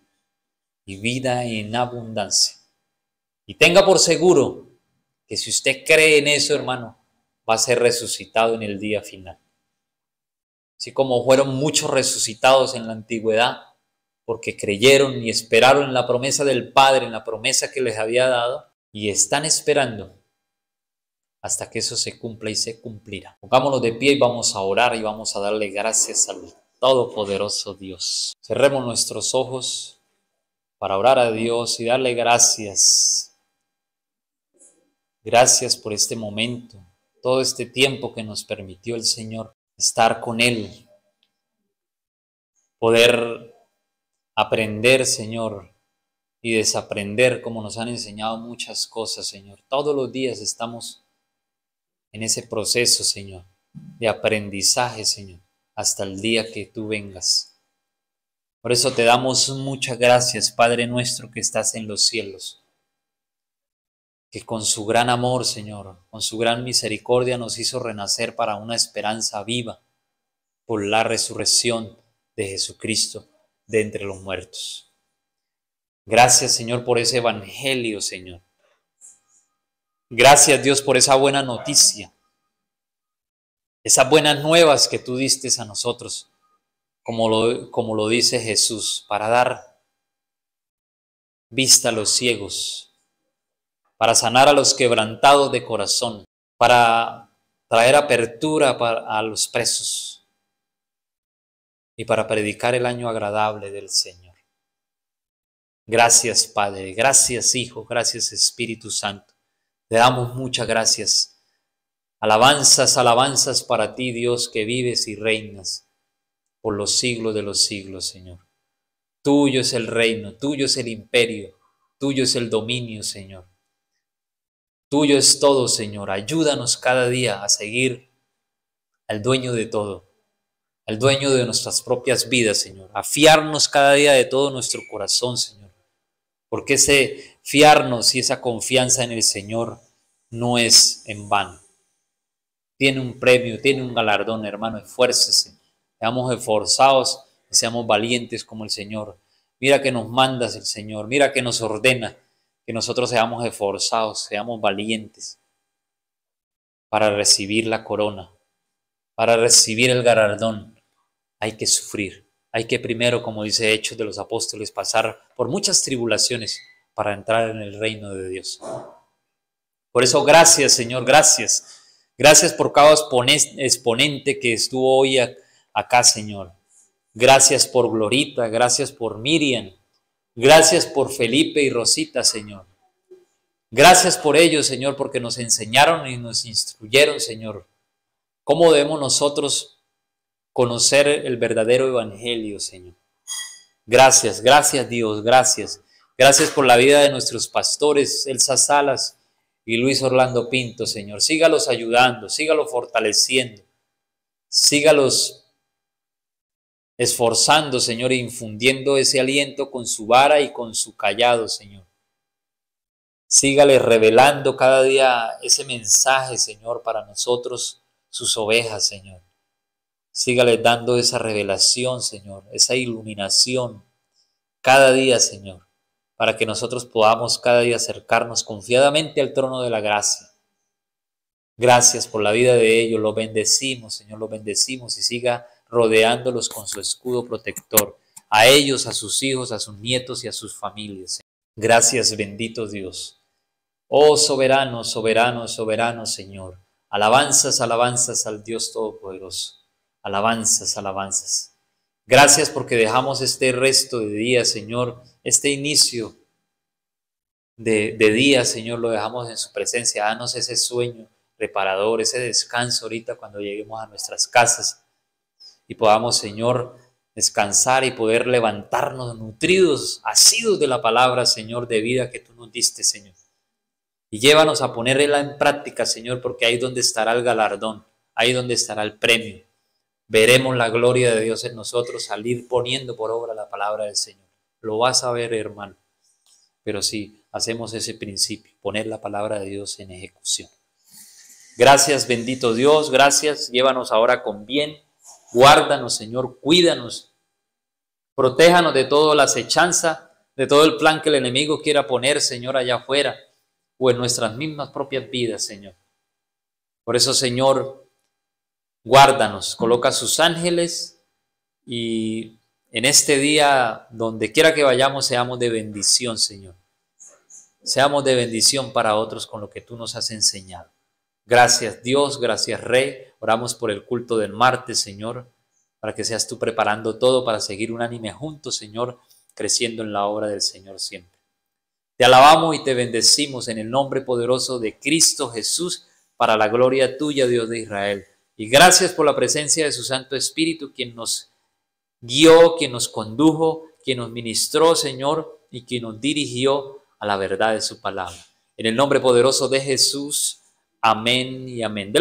y vida en abundancia. Y tenga por seguro que si usted cree en eso, hermano, va a ser resucitado en el día final. Así como fueron muchos resucitados en la antigüedad, porque creyeron y esperaron en la promesa del Padre, en la promesa que les había dado, y están esperando hasta que eso se cumpla y se cumplirá. Pongámonos de pie y vamos a orar y vamos a darle gracias al Todopoderoso Dios. Cerremos nuestros ojos para orar a Dios y darle gracias. Gracias por este momento, todo este tiempo que nos permitió el Señor estar con Él, poder aprender, Señor, y desaprender como nos han enseñado muchas cosas, Señor. Todos los días estamos en ese proceso, Señor, de aprendizaje, Señor, hasta el día que tú vengas. Por eso te damos muchas gracias, Padre nuestro que estás en los cielos, que con su gran amor, Señor, con su gran misericordia nos hizo renacer para una esperanza viva por la resurrección de Jesucristo de entre los muertos. Gracias, Señor, por ese evangelio, Señor. Gracias, Dios, por esa buena noticia, esas buenas nuevas que tú diste a nosotros, como lo dice Jesús, para dar vista a los ciegos, para sanar a los quebrantados de corazón, para traer apertura a los presos y para predicar el año agradable del Señor. Gracias, Padre, gracias, Hijo, gracias, Espíritu Santo. Te damos muchas gracias. Alabanzas, alabanzas para ti, Dios, que vives y reinas por los siglos de los siglos, Señor. Tuyo es el reino, tuyo es el imperio, tuyo es el dominio, Señor. Tuyo es todo, Señor. Ayúdanos cada día a seguir al dueño de todo, al dueño de nuestras propias vidas, Señor, a fiarnos cada día de todo nuestro corazón, Señor, porque ese fiarnos y esa confianza en el Señor no es en vano. Tiene un premio, tiene un galardón, hermano, esfuércese, seamos esforzados y seamos valientes como el Señor. Mira que nos mandas el Señor, mira que nos ordena que nosotros seamos esforzados, seamos valientes para recibir la corona, para recibir el galardón. Hay que sufrir, hay que primero, como dice Hechos de los Apóstoles, pasar por muchas tribulaciones para entrar en el reino de Dios. Por eso, gracias, Señor, gracias. Gracias por cada exponente que estuvo hoy acá, Señor. Gracias por Glorita, gracias por Miriam, gracias por Felipe y Rosita, Señor. Gracias por ellos, Señor, porque nos enseñaron y nos instruyeron, Señor, cómo debemos nosotros conocer el verdadero evangelio, Señor. Gracias, gracias Dios, gracias. Gracias por la vida de nuestros pastores, Elsa Salas y Luis Orlando Pinto, Señor. Sígalos ayudando, sígalos fortaleciendo, sígalos esforzando, Señor, e infundiendo ese aliento con su vara y con su cayado, Señor. Sígales revelando cada día ese mensaje, Señor, para nosotros, sus ovejas, Señor. Sígales dando esa revelación, Señor, esa iluminación cada día, Señor, para que nosotros podamos cada día acercarnos confiadamente al trono de la gracia. Gracias por la vida de ellos, los bendecimos, Señor, los bendecimos y siga rodeándolos con su escudo protector, a ellos, a sus hijos, a sus nietos y a sus familias. Gracias, bendito Dios. Oh soberano, soberano, soberano, Señor. Alabanzas, alabanzas al Dios Todopoderoso. Alabanzas, alabanzas. Gracias porque dejamos este resto de día, Señor, este inicio de día, Señor, lo dejamos en su presencia. Danos ese sueño reparador, ese descanso ahorita cuando lleguemos a nuestras casas y podamos, Señor, descansar y poder levantarnos nutridos, asidos de la palabra, Señor, de vida que tú nos diste, Señor. Y llévanos a ponerla en práctica, Señor, porque ahí donde estará el galardón, ahí donde estará el premio. Veremos la gloria de Dios en nosotros, salir poniendo por obra la palabra del Señor. Lo vas a ver, hermano. Pero sí, hacemos ese principio, poner la palabra de Dios en ejecución. Gracias, bendito Dios, gracias. Llévanos ahora con bien. Guárdanos, Señor, cuídanos. Protéjanos de toda la acechanza, de todo el plan que el enemigo quiera poner, Señor, allá afuera o en nuestras mismas propias vidas, Señor. Por eso, Señor, guárdanos, coloca sus ángeles y en este día, donde quiera que vayamos, seamos de bendición, Señor. Seamos de bendición para otros con lo que tú nos has enseñado. Gracias, Dios, gracias, Rey. Oramos por el culto del martes, Señor, para que seas tú preparando todo para seguir unánime juntos, Señor, creciendo en la obra del Señor siempre. Te alabamos y te bendecimos en el nombre poderoso de Cristo Jesús, para la gloria tuya, Dios de Israel. Y gracias por la presencia de su Santo Espíritu, quien nos guió, quien nos condujo, quien nos ministró, Señor, y quien nos dirigió a la verdad de su palabra. En el nombre poderoso de Jesús, amén y amén.